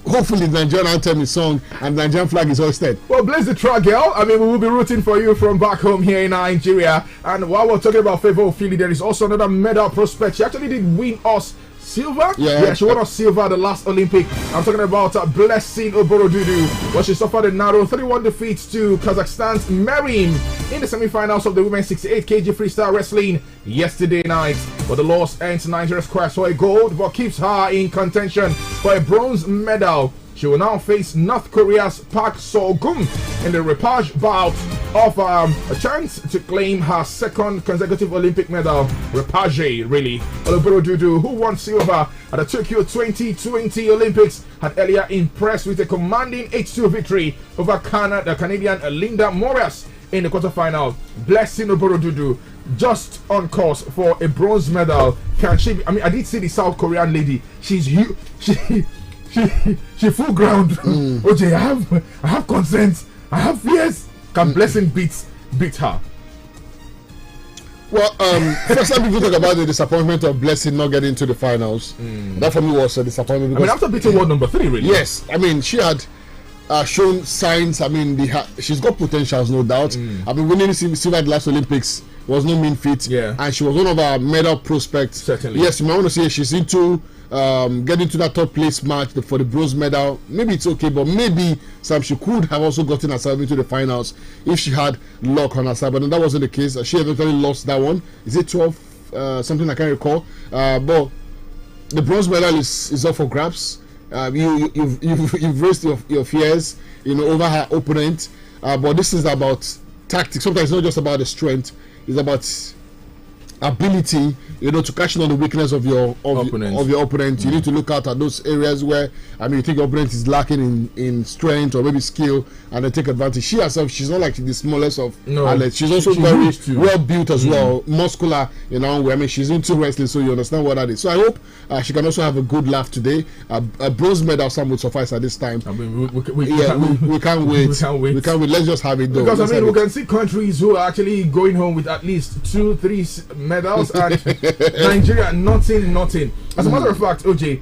hopefully the Nigerian anthem is sung and the Nigerian flag is hoisted. Well, bless the track, girl. I mean, we will be rooting for you from back home here in Nigeria. And while we're talking about Favour Philly, there is also another medal prospect. She actually did win us silver. Yeah, she won us silver at the last Olympic. I'm talking about Blessing Oborodudu. Well, she suffered a narrow 3-1 defeat to Kazakhstan's Merim in the semi-finals of the women's 68 kg freestyle wrestling yesterday night. But the loss ends Nigeria's quest for a gold, but keeps her in contention for a bronze medal. She will now face North Korea's Park So-gum in the repage bout of a chance to claim her second consecutive Olympic medal. Repage, really. Oborodudu, who won silver at the Tokyo 2020 Olympics, had earlier impressed with a commanding 8-2 victory over the Canadian Linda Moraes in the quarterfinal. Blessing Oborodudu just on course for a bronze medal. Can she be, I mean, I did see the South Korean lady. She's huge. She full ground. OJ, I have concerns. I have fears. Can Blessing beat her? Well, first let me talk about the disappointment of Blessing not getting to the finals. That for me was a disappointment. I mean, after beating world number 3, really. Yes, I mean she had shown signs. I mean, she's got potentials, no doubt. I mean, winning silver at the last Olympics was no mean feat. Yeah, and she was one of our medal prospects. Certainly. Yes, you might want to say she's into getting to that third place match for the bronze medal. Maybe it's okay, but maybe she could have also gotten herself into the finals if she had luck on her side. But that wasn't the case. She eventually lost that one. Is it 12? Something I can't recall. But the bronze medal is up for grabs. You've raised your fears, over her opponent. But this is about tactics. Sometimes it's not just about the strength. It's about ability, to catch on the weakness of your opponent. You need to look out at those areas where you think your opponent is lacking in strength or maybe skill, and then take advantage. She herself, she's not like the smallest of athletes. She's also very well built as well, muscular. She's into wrestling, so you understand what that is. So I hope she can also have a good laugh today. A bronze medal, some would suffice at this time. I mean, we can't wait. We can't wait. Let's just have it though. Because we can see countries who are actually going home with at least 2-3 medals, and Nigeria nothing. As a matter of fact, OJ,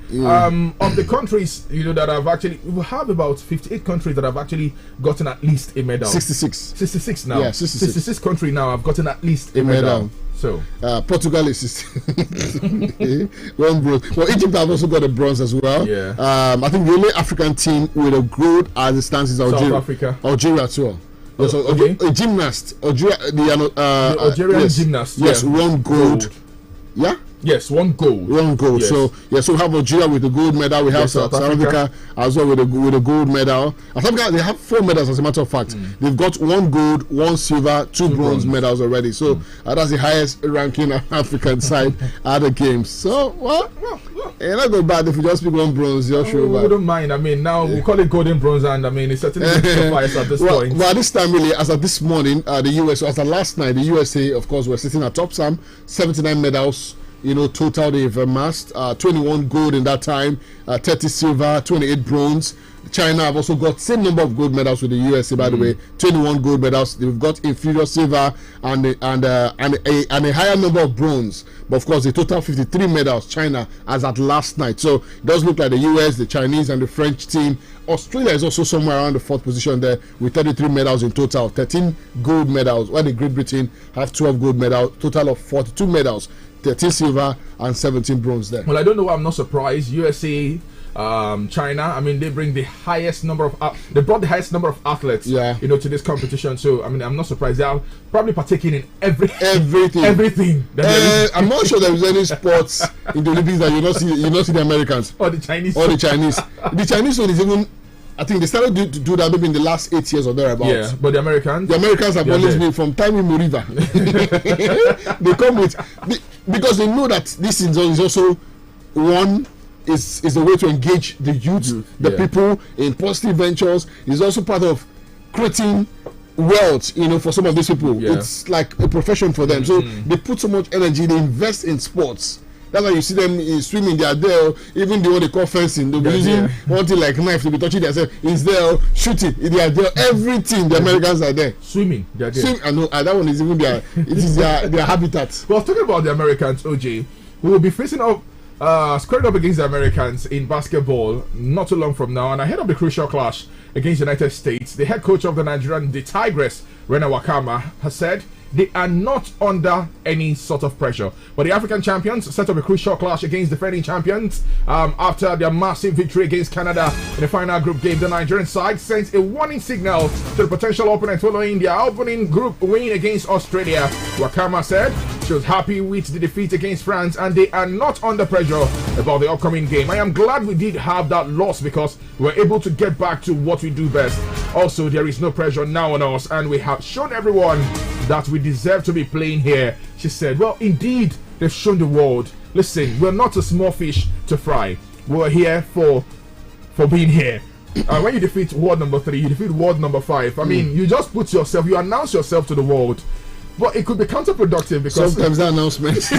of the countries that have actually, we have about 58 countries that have actually gotten at least a medal. 66 now. Yeah, 66 countries now have gotten at least a medal. So Portugal is one bronze. Well, Egypt have also got a bronze as well. Yeah. I think the only African team with a gold as it stands is Algeria. South Africa. Algeria as well. Yes, a gymnast, the Algerian gymnast. Yes, one gold. Yeah. Yes, one gold. Yes. So we have Algeria with the gold medal. We have South Africa as well with a gold medal. South Africa, they have 4 medals as a matter of fact. They've got 1 gold, 1 silver, 2 bronze medals already. So that's the highest ranking African side at the games. So it's not go bad if you just pick 1 bronze. We wouldn't mind. I mean, now we call it golden bronze, and I mean it's certainly suffice at this point. Well, at this time really, as of this morning, the US, as of last night, the USA, of course, were sitting at top. 79 medals. Total they've amassed 21 gold in that time, 30 silver, 28 bronze. China have also got same number of gold medals with the USA, by the way, 21 gold medals. They've got inferior silver and a higher number of bronze. But of course, the total 53 medals China as at last night. So it does look like the US, the Chinese, and the French team. Australia is also somewhere around the 4th position there with 33 medals in total, 13 gold medals. While the Great Britain have 12 gold medals, total of 42 medals. 13 silver and 17 bronze there. Well, I don't know why I'm not surprised. USA, China, I mean, they bring the highest number of they brought the highest number of athletes to this competition. So I mean, I'm not surprised. They are probably partaking in everything. I'm not sure there is any sports in the Olympics that you not see the Americans or the Chinese. The Chinese one is even, I think they started to do that maybe in the last 8 years or thereabouts. Yeah, but the Americans have always been from time immemorial. They come with because they know that this is also one is a way to engage the youth, the people in positive ventures. It's also part of creating wealth, for some of these people. It's like a profession for them. So they put so much energy, they invest in sports. That's why you see them swimming. They are there. Even the one they call fencing, they'll be using one thing like knife to be touching themselves. It's there. Shooting, they are there. Everything. The Americans are there. Swimming, they are there. I know. That one is even their habitat. Well, talking about the Americans, OJ, we will be facing up squared up against the Americans in basketball not too long from now, and ahead of the crucial clash against the United States, the head coach of the Tigress, Rena Wakama, has said they are not under any sort of pressure. But the African champions set up a crucial clash against defending champions after their massive victory against Canada in the final group game. The Nigerian side sent a warning signal to the potential opponent following their opening group win against Australia. Wakama said she was happy with the defeat against France and they are not under pressure about the upcoming game. I am glad we did have that loss because we were able to get back to what we do best. Also, there is no pressure now on us and we have shown everyone that we deserve to be playing here. She said, well, indeed, they've shown the world. Listen, we're not a small fish to fry. We're here for being here. When you defeat world number 3, you defeat world number 5. I mean, you just you announce yourself to the world. But it could be counterproductive because sometimes the announcement.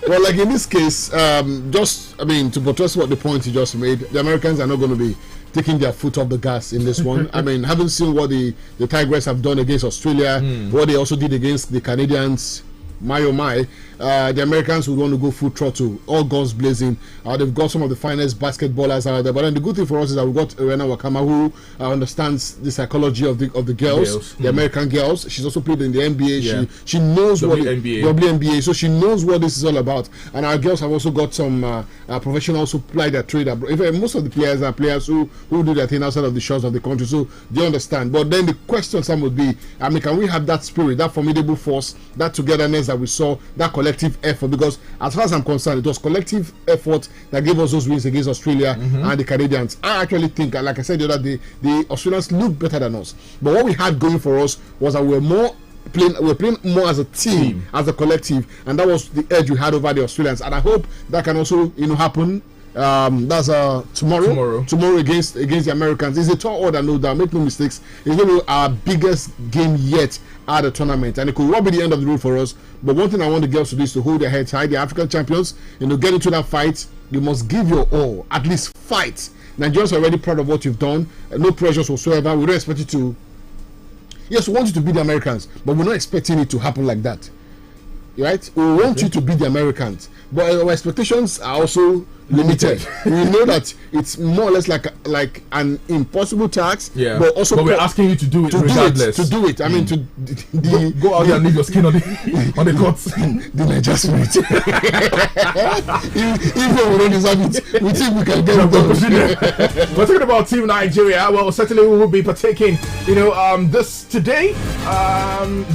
Well, like in this case, to buttress what the point you just made, the Americans are not going to be taking their foot off the gas in this one. I mean, having seen what the Tigress have done against Australia, what they also did against the Canadians, the Americans would want to go full throttle, all guns blazing. They've got some of the finest basketballers out there. But then the good thing for us is that we've got Rena Wakama, who understands the psychology of the girls, the American girls. She's also played in the NBA. Yeah. She knows WNBA. So she knows what this is all about. And our girls have also got some professionals who apply their trade. Most of the players are players who do their thing outside of the shores of the country. So they understand. But then the question, Sam, would be, I mean, can we have that spirit, that formidable force, that togetherness that we saw, that collective effort? Because as far as I'm concerned, it was collective effort that gave us those wins against Australia and the Canadians. I actually think, like I said the other day, the Australians looked better than us. But what we had going for us was that we're playing more as a team, as a collective, and that was the edge we had over the Australians. And I hope that can also happen. That's tomorrow against the Americans. It's a tall order, no doubt. Make no mistakes. It's going to be our biggest game yet at the tournament, and it could well be the end of the road for us. But one thing I want the girls to do is to hold their heads high. The African champions, get into that fight. You must give your all, at least fight. Nigerians are already proud of what you've done. No pressures whatsoever. We don't expect you to. Yes, we want you to beat the Americans, but we're not expecting it to happen like that. Right? We want you to beat the Americans, but our expectations are also limited. We know that it's more or less like an impossible task. Yeah. But we're asking you to do it regardless. To do it. I mean, go out there and leave your skin on the courts. The Niger spirit. Even we don't deserve it, we think we can get it. We're talking about Team Nigeria. Well, certainly we will be partaking. This today,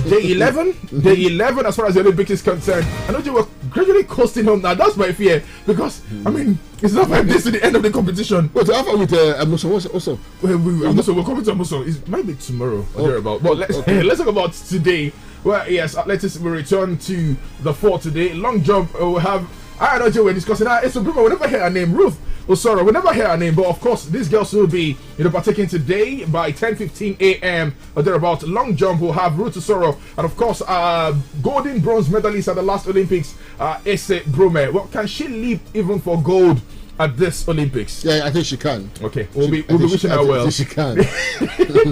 day 11. Day 11 as far as the Olympics is concerned. I know you were gradually coasting home now. That's my fear because I mean. It's not 5 days to the end of the competition. But after with Amuso, also. We're coming to Amuso. It might be tomorrow or thereabout. But let's talk about today. Well, yes, athletics will return to the fore today. Long jump, we'll have. I don't know, we're discussing. It's a we never hear her name. Ruth Osoro, we never hear her name. But of course, these girls will be partaking today by 10:15 a.m. or thereabout. Long jump will have Ruth Osoro. And of course, golden bronze medalist at the last Olympics, Ese Brume. Well, can she leap even for gold at this Olympics? Yeah, I think she can. Okay, we'll be wishing her well. She can.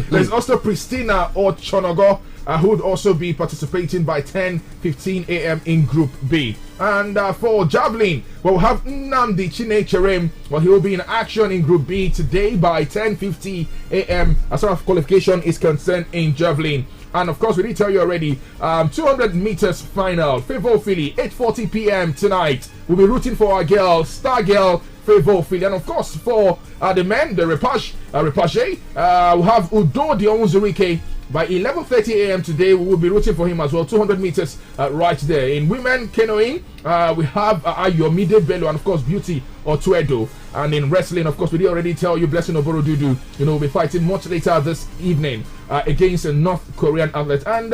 There's also Christina Ochonogo, who would also be participating by 10:15 a.m. in Group B. And for javelin, we'll have Nnamdi Chinecherem. Well, he will be in action in Group B today by 10:50 a.m. as far as qualification is concerned in javelin. And of course, we did tell you already, 200 meters final, Favour Philly, 8:40 p.m. tonight. We'll be rooting for our girl, star girl, Favour Philly. And of course, for the men, the repage, we'll have Udo Dionzurike. By 11:30 a.m. today, we will be rooting for him as well. 200 meters right there. In women canoeing, we have Ayomide Bello and of course Beauty Otuedo. And in wrestling, of course, we did already tell you Blessing Oborodudu, will be fighting much later this evening against a North Korean athlete. And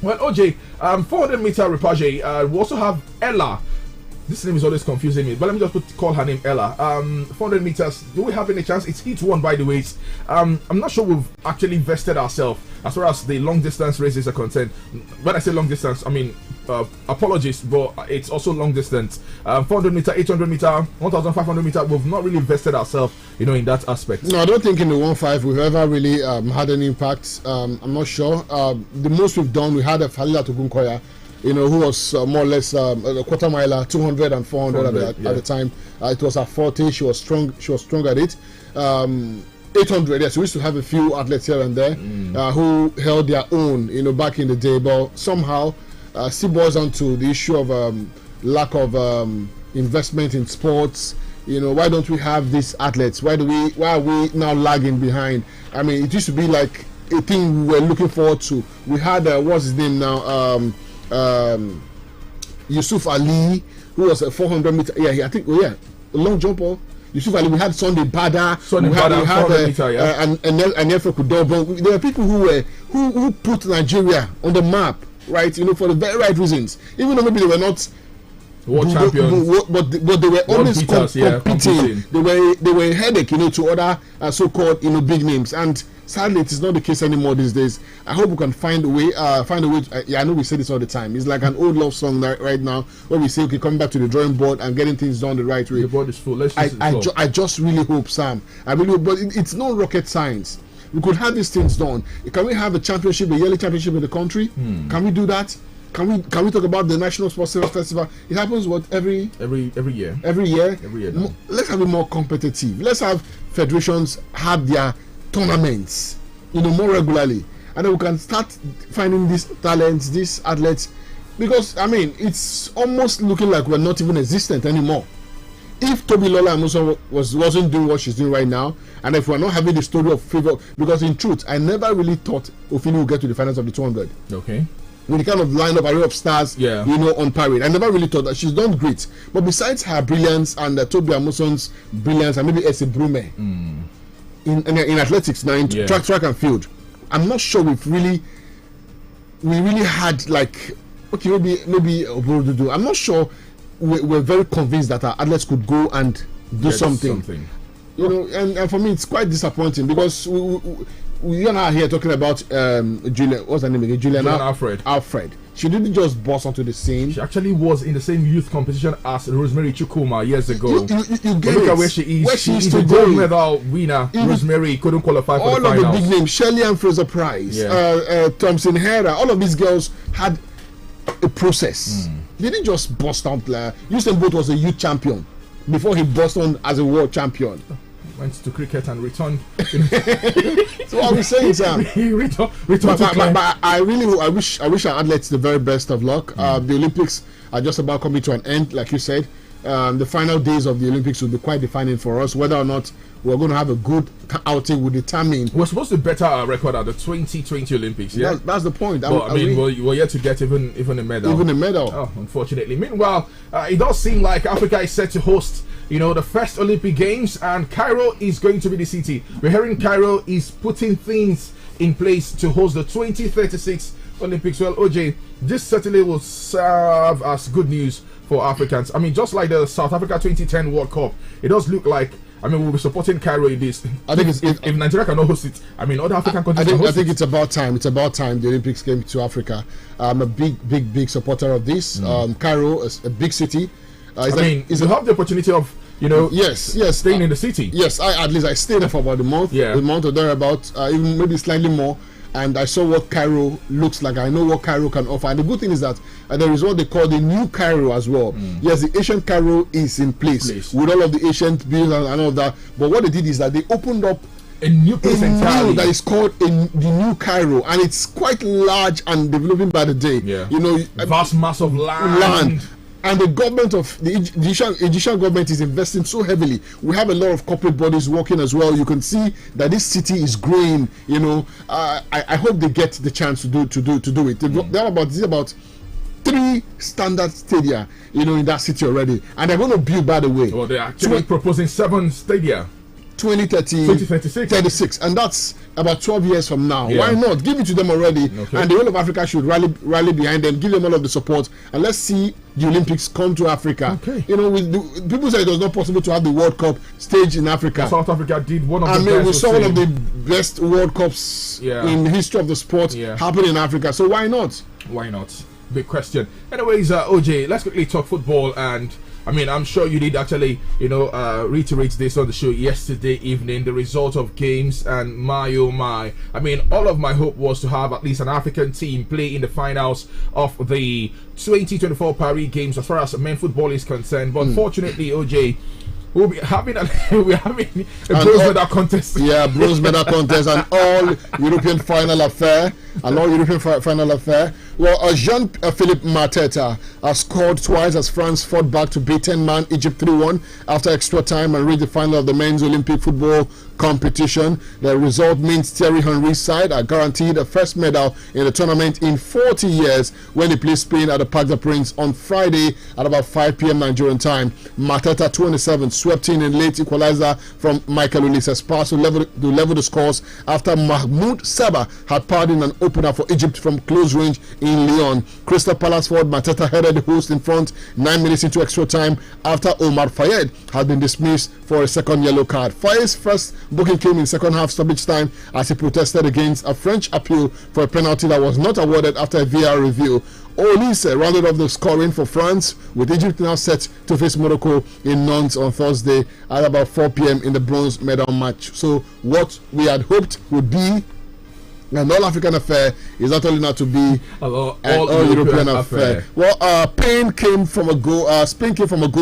OJ, 400 meter repage, we also have Ella. This name is always confusing me, but let me just call her name Ella. 400 meters, do we have any chance? It's heat 1, by the way. I'm not sure we've actually vested ourselves as far as the long distance races are concerned. When I say long distance, I mean apologies, but it's also long distance. 400 meter, 800 meter, 1500 meter, we've not really vested ourselves, in that aspect. No, I don't think in the 1.5 we've ever really had any impact. I'm not sure. The most we've done, we had a Falila Tugunkoya. you know, who was more or less a quarter miler, 200 and 400 at the time. It was her forte. She was strong. She was strong at it. 800. Yes, we used to have a few athletes here and there who held their own, you know, back in the day. But somehow, still boils down to the issue of lack of investment in sports. You know, why don't we have these athletes? Why are we now lagging behind? I mean, it used to be like a thing we were looking forward to. We had what's his name now? Yusuf Ali, who was a 400 meter. Yeah, I think. Oh yeah, a long jumper. Yusuf Ali. We had Sunday Bada. We had and Efra Kudobo. There were people who put Nigeria on the map, right? You know, for the very right reasons. Even though maybe they were not world champions, but they were always competing. They were a headache, you know, to other so-called, you know, big names. And sadly, it is not the case anymore these days. I hope we can find a way. I know we say this all the time. It's like an old love song right now, where we say, okay, coming back to the drawing board and getting things done the right way. The board is full. I just really hope, Sam. I really hope, but it's no rocket science. We could have these things done. Can we have a championship, a yearly championship in the country? Can we do that? Can we talk about the National Sports Festival? It happens every year. Every year. Let's have it more competitive. Let's have federations have their tournaments, you know, more regularly, and then we can start finding these talents, these athletes, because I mean, it's almost looking like we're not even existent anymore. If Tobilola Amusan wasn't doing what she's doing right now, and if we're not having the story of favor, because in truth, I never really thought Ofini would get to the finals of the 200. Okay. With the kind of lineup, array of stars, you know, on parade. I never really thought that. She's done great. But besides her brilliance and Tobi Amusan's brilliance, and maybe Ese Brume in athletics now, in track and field, I'm not sure we really had, like, okay, maybe I'm not sure we're very convinced that our athletes could go and do something. You know, and for me, it's quite disappointing, because we are now here talking about Julian. What's her name again? Julian Alfred. She didn't just burst onto the scene. She actually was in the same youth competition as Rosemary Chukuma years ago. You get look at where she is. She's a gold medal winner. Rosemary couldn't qualify for the finals. All of the big names, Shelley and Fraser Price, Thompson Hera, all of these girls had a process. They didn't just burst out. Usain Bolt was a youth champion before he burst on as a world champion. Went to cricket and returned. So what are we saying, Sam? But I wish our athletes the very best of luck. The Olympics are just about coming to an end, like you said. The final days of the Olympics will be quite defining for us. Whether or not we're going to have a good outing will determine. We're supposed to better our record at the 2020 Olympics. Yeah, that's the point. But, we're yet to get even a medal. Even a medal. Oh, unfortunately. Meanwhile, it does seem like Africa is set to host, you know, the first Olympic Games, and Cairo is going to be the city. We're hearing Cairo is putting things in place to host the 2036 Olympics. Well, OJ, this certainly will serve as good news for Africans. I mean, just like the South Africa 2010 World Cup, it does look like, I mean, we'll be supporting Cairo in this. I think if Nigeria cannot host it, I mean, other African countries can host I think it's about time. It's about time the Olympics came to Africa. I'm a big supporter of this. Cairo is a big city. You have the opportunity of, you know, staying in the city. Yes, at least I stayed there for about a month. A month or thereabout, even maybe slightly more. And I saw what Cairo looks like. I know what Cairo can offer. And the good thing is that there is what they call the new Cairo as well. Yes, the ancient Cairo is in place with all of the ancient buildings and all of that. But what they did is that they opened up a new place entirely that is called the new Cairo, and it's quite large and developing by the day. You know, vast mass of land. And the government of the Egyptian government is investing so heavily. We have a lot of corporate bodies working as well. You can see that this city is growing. You know, I hope they get the chance to do it. There are about 3 standard stadia, you know, in that city already, and they're going to build. By the way, they're actually proposing 7 stadia. 2036, and that's about 12 years from now. Why not give it to them already? And the whole of Africa should rally behind them, give them all of the support, and let's see the Olympics come to Africa. You know, people say it was not possible to have the World Cup stage in Africa. South Africa did one of the best. We saw one of the best World Cups in the history of the sport happen in Africa. So why not? Why not? Big question. Anyways, OJ, let's quickly talk football and I mean, I'm sure you did actually, reiterate this on the show yesterday evening, the result of games, and my oh my. I mean, all of my hope was to have at least an African team play in the finals of the 2024 Paris Games as far as men football is concerned. But unfortunately, OJ, we'll be having a bronze medal contest. Yeah, bronze medal contest and all European final affair. Well, Jean-Philippe Mateta has scored twice as France fought back to beat 10-man Egypt 3-1 after extra time and reached the final of the men's Olympic football competition. The result means Thierry Henry's side are guaranteed a first medal in the tournament in 40 years when they play Spain at the Parc des Princes on Friday at about 5 p.m. Nigerian time. Mateta, 27, swept in a late equalizer from Michael Olise's pass to level the scores after Mahmoud Sabah had powered in an opener for Egypt from close range in Lyon. Crystal Palace forward Mateta headed the host in front 9 minutes into extra time after Omar Fayed had been dismissed for a second yellow card. Fayed's first booking came in second half stoppage time as he protested against a French appeal for a penalty that was not awarded after a VAR review. Olise rounded off the scoring for France, with Egypt now set to face Morocco in Nantes on Thursday at about 4 p.m. in the bronze medal match. So what we had hoped would be an all-African affair is not only not to be an all-European affair. Well, Spain came from a goal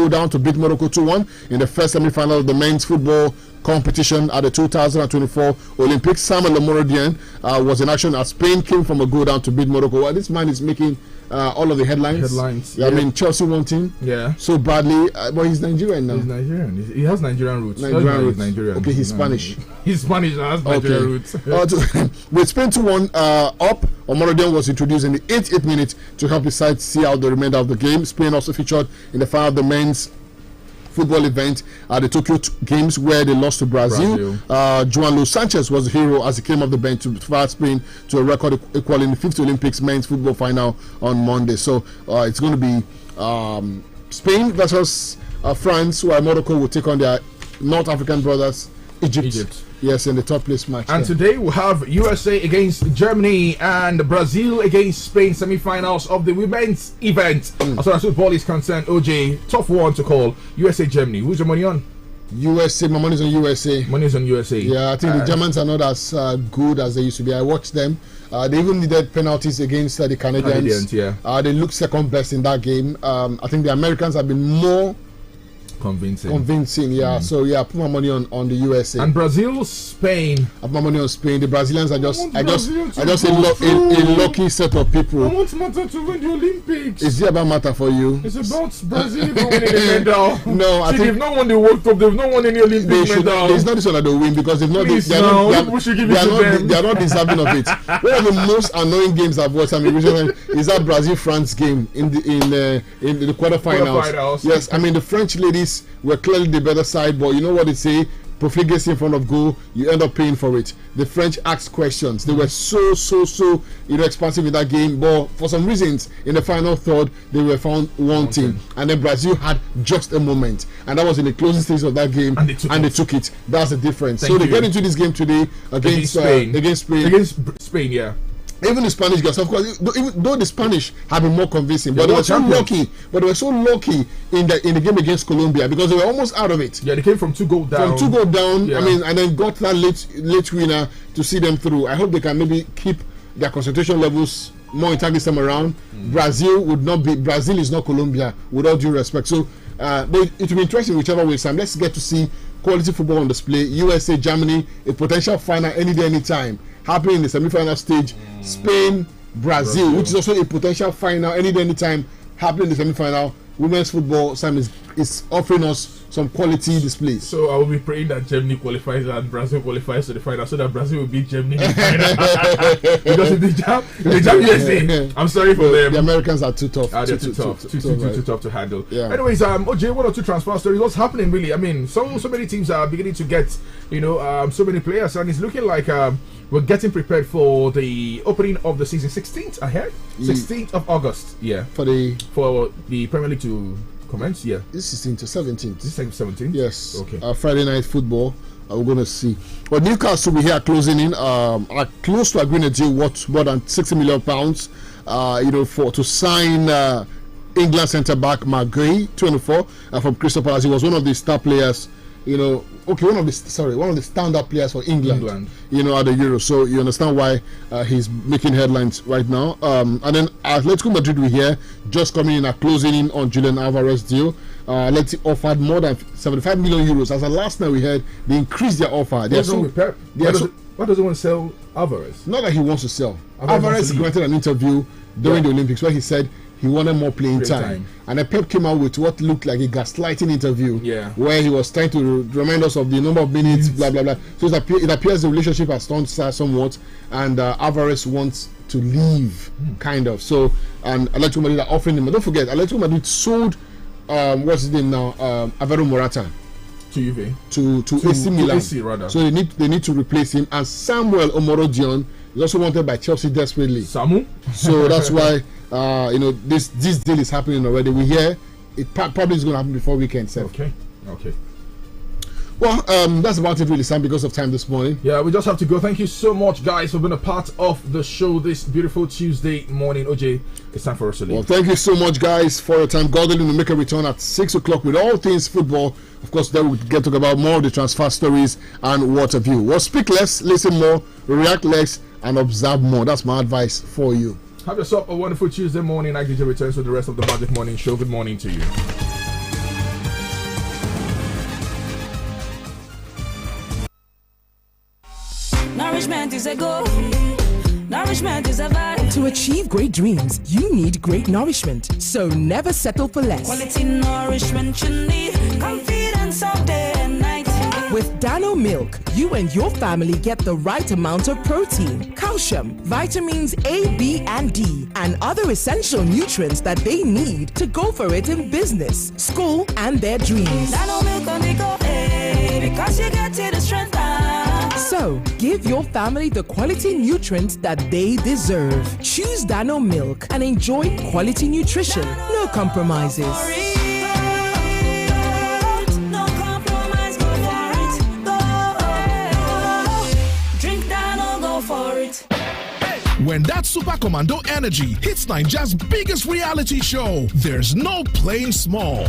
down to beat Morocco 2-1 in the first semi-final of the men's football competition at the 2024 Olympics. Samuel Omorodian was in action as Spain came from a goal down to beat Morocco. Well, this man is making all of the headlines. Yeah. I mean, Chelsea want him so badly, but he's Nigerian now. He's Nigerian. He has Nigerian roots. Nigerian. Okay, he's Spanish. He's Spanish and has Nigerian roots. With Spain 2-1 up, Omorodian was introduced in the 88th minute to help his side see out the remainder of the game. Spain also featured in the final of the men's football event at the Tokyo Games where they lost to Brazil. João Luís Sanchez was the hero as he came off the bench to fire Spain to a record equal in the 5th Olympics men's football final on Monday. So it's going to be Spain versus France, while Morocco will take on their North African brothers, Egypt. Yes, in the top place match. And today we have USA against Germany and Brazil against Spain, semi-finals of the women's event. As far as football is concerned, OJ, tough one to call. USA, Germany. Who's your money on? USA. My money's on USA. Money's on USA. Yeah, I think the Germans are not as good as they used to be. I watched them. They even needed penalties against the Canadians. They looked second best in that game. I think the Americans have been more convincing, yeah. So yeah, I put my money on the USA. And Brazil, Spain. I put my money on Spain. The Brazilians are just a lucky set of people. I want Mata to win the Olympics. Is it about Mata for you? It's about Brazil winning the medal. No, I think they've not won the World Cup. They've not won any Olympic medal. It's not this one that they'll win because they've not. They are not deserving of it. One of the most annoying games I've watched is that Brazil-France game in the quarterfinals. Yes, I mean the French ladies were clearly the better side, but you know what they say, profligacy in front of goal, you end up paying for it. The French asked questions. They were so expansive in that game, but for some reasons in the final third they were found wanting, and then Brazil had just a moment, and that was in the closing stages of that game, and they took it. That's the difference. They get into this game today against Spain. Yeah. Even the Spanish girls, of course, though the Spanish have been more convincing, but they were so lucky. But they were so lucky in the game against Colombia because they were almost out of it. Yeah, they came from 2 goals down. Yeah. I mean, and then got that late winner to see them through. I hope they can maybe keep their concentration levels more intact this time around. Brazil is not Colombia, with all due respect. So it will be interesting whichever way, Sam. Let's get to see quality football on display. USA, Germany, a potential final any day, any time. Happening in the semi-final stage. Spain, Brazil, which is also a potential final any day, any time. Happening in the semi-final. Women's football, Sam, is offering us some quality displays. So I will be praying that Germany qualifies and Brazil qualifies to the final, so that Brazil will beat Germany in the final. Because if they jam USA, I'm sorry for them. The Americans are too tough. They're too tough to handle. Yeah. Anyways, OJ, 1 or 2 transfer stories. What's happening really? I mean, so many teams are beginning to get, so many players, and it's looking like we're getting prepared for the opening of the season. 16th ahead, 16th of August. Yeah, for the Premier League to commence. Yeah, this is 16th to 17th. This is 17th. Yes. Okay. Friday night football. We're going to see. But Newcastle will be here closing in. Are close to agreeing a deal worth more than £60 million. To sign England centre-back McGree, 24, from Crystal Palace. He was one of the star players, one of the stand-up players for England. At the Euro. So you understand why he's making headlines right now. And then Atletico Madrid, we hear, just coming in and closing in on Julian Alvarez deal. Atleti offered more than 75 million euros. As the last night we heard, they increased their offer. Why doesn't want to sell Alvarez? Not that he wants to sell. Alvarez granted an interview during the Olympics where he said he wanted more playing time. And then Pep came out with what looked like a gaslighting interview where he was trying to remind us of the number of minutes, blah, blah, blah. So it appears the relationship has turned sour somewhat, and Alvarez wants to leave, kind of. So, and Atletico Madrid are offering him. But don't forget, Atletico Madrid sold, what's his name now, Alvaro Morata. To Juve. To AC Milan. AC, rather. So they need to replace him. And Samuel Omorodion is also wanted by Chelsea desperately. Samu? So that's why this deal is happening already. We hear it probably is going to happen before weekend. Okay. Well, that's about it really, Sam, because of time this morning. Yeah, we just have to go. Thank you so much, guys, for being a part of the show this beautiful Tuesday morning. OJ, it's time for us to leave. Well, thank you so much, guys, for your time. God willing, will make a return at 6 o'clock with all things football. Of course, then we'll get to talk about more of the transfer stories and what have you. Well, speak less, listen more, react less, and observe more. That's my advice for you. Have yourself a wonderful Tuesday morning. I DJ returns with the rest of the Magic Morning Show. Good morning to you. Nourishment is a goal. Nourishment is a vibe. To achieve great dreams, you need great nourishment. So never settle for less. Quality nourishment you need. Confidence all day and night. With Dano Milk, you and your family get the right amount of protein, calcium, vitamins A, B, and D, and other essential nutrients that they need to go for it in business, school, and their dreams. Dano Milk on the go, because you get to the strength. So, give your family the quality nutrients that they deserve. Choose Dano Milk and enjoy quality nutrition. No compromises. No compromise, go for it. Go. Drink Dano, go for it. When that Super Commando energy hits Nigeria's biggest reality show, there's no playing small.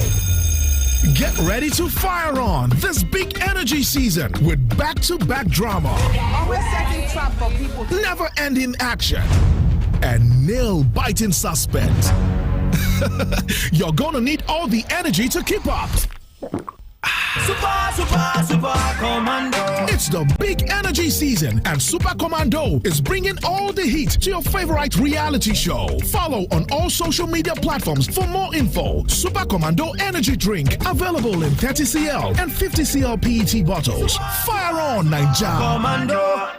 Get ready to fire on this big energy season with back-to-back drama, always setting trap for people, never-ending action, and nail-biting suspense. You're gonna need all the energy to keep up. Super Commando. It's the big energy season, and Super Commando is bringing all the heat to your favorite reality show. Follow on all social media platforms for more info. Super Commando energy drink available in 30cl and 50cl PET bottles. Fire on, Nigeria. Commando.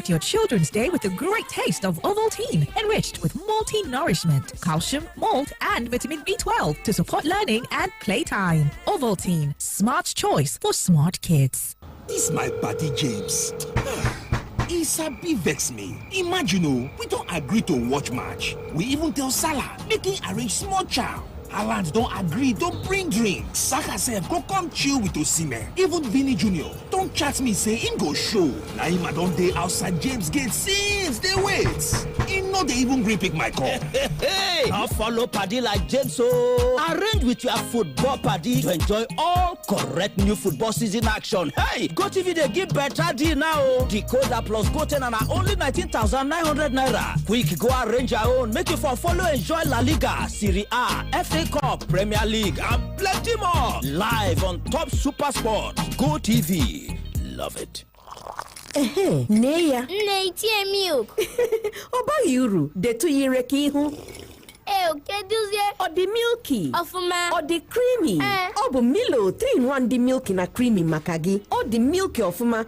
Your children's day with a great taste of Ovaltine, enriched with multi-nourishment, calcium, malt, and vitamin B12 to support learning and playtime. Ovaltine, smart choice for smart kids. This my buddy James. He sabi vex me. Imagine, we don't agree to watch match. We even tell Salah, make him arrange small chow. Haaland don't agree, don't bring drinks. Saka said, go come chill with Osimhen. Even Vinny Jr. don't chat me say him go show. Now him I don't dey outside James Gate since they wait. He no dey even gree pick my call. Hey, now follow paddy like James so. Arrange with your football paddy to enjoy all correct new football season action. Hey, GoTV they give better deal now. Decoder plus GoTen and only 19,900 naira. Quick go arrange your own. Make you for follow enjoy La Liga, Serie A, FA Cup, Premier League, and plenty more. Live on Top Super Sport. GoTV. Love it. Nne ya. Nne itie milk. Oba yuru, detu yire ki ihu. Keduzie. Ọ dị milky. Ọfụma. Ọ dị creamy. Ọ bụ Milo 3-in-1 dị milky na creamy maka gị. Ọ dị milky ọfụma.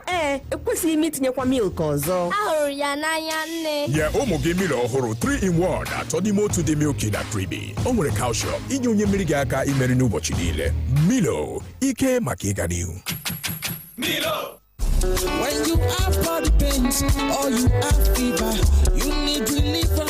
Ekwesịghị m itinyekwa milk ọzọ. Ahụrụ ya n'anya nne. Nye ụmụ gị Milo ọhụrụ 3-in-1 atọ n'ime otu dị milky na creamy. O nwere calcium inye onye mmiri gị aka imeri n'ụbọchị niile. Milo, ike maka ịga n'ihu. Milo. When you have body pains or you have fever, you need relief from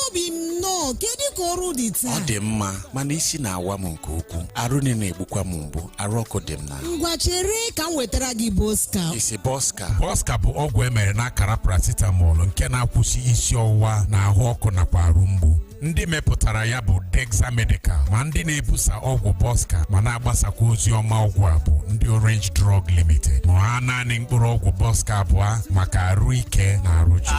Obi no, kedu ka ọrụ dị taa? Ọ dị mma, mana isi na-awa m nke ukwuu. Arụ na-egbukwa m mgbu, arụ ọkụ dị m n'ahụ. Ngwa chere ka m wetara gị Boska. Isi Boska. Boska bụ ọgwụ emere n'akara paracetamol nke na-akwụsị isi ọwụwa na ahụ ọkụ nakwa arụ mgbu. Ndị mepụtara ya bụ Dexa Medical, ma ndị na-ebusa ọgwụ Boska ma na-agbasakwa ozi ọma ọgwụ a bụ ndị Orange Drug Limited. Ma ha naanị mkpụrụ ọgwụ Boska abụọ maka arụ ike na arụ ji.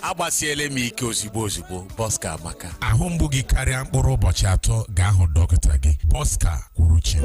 Agbasiele m ike ozugbo Boska maka ahụ mgbu gị karịa mkpụrụ ụbọchị 3 gaa hụ dọkịta gị. Boska kwuru chi.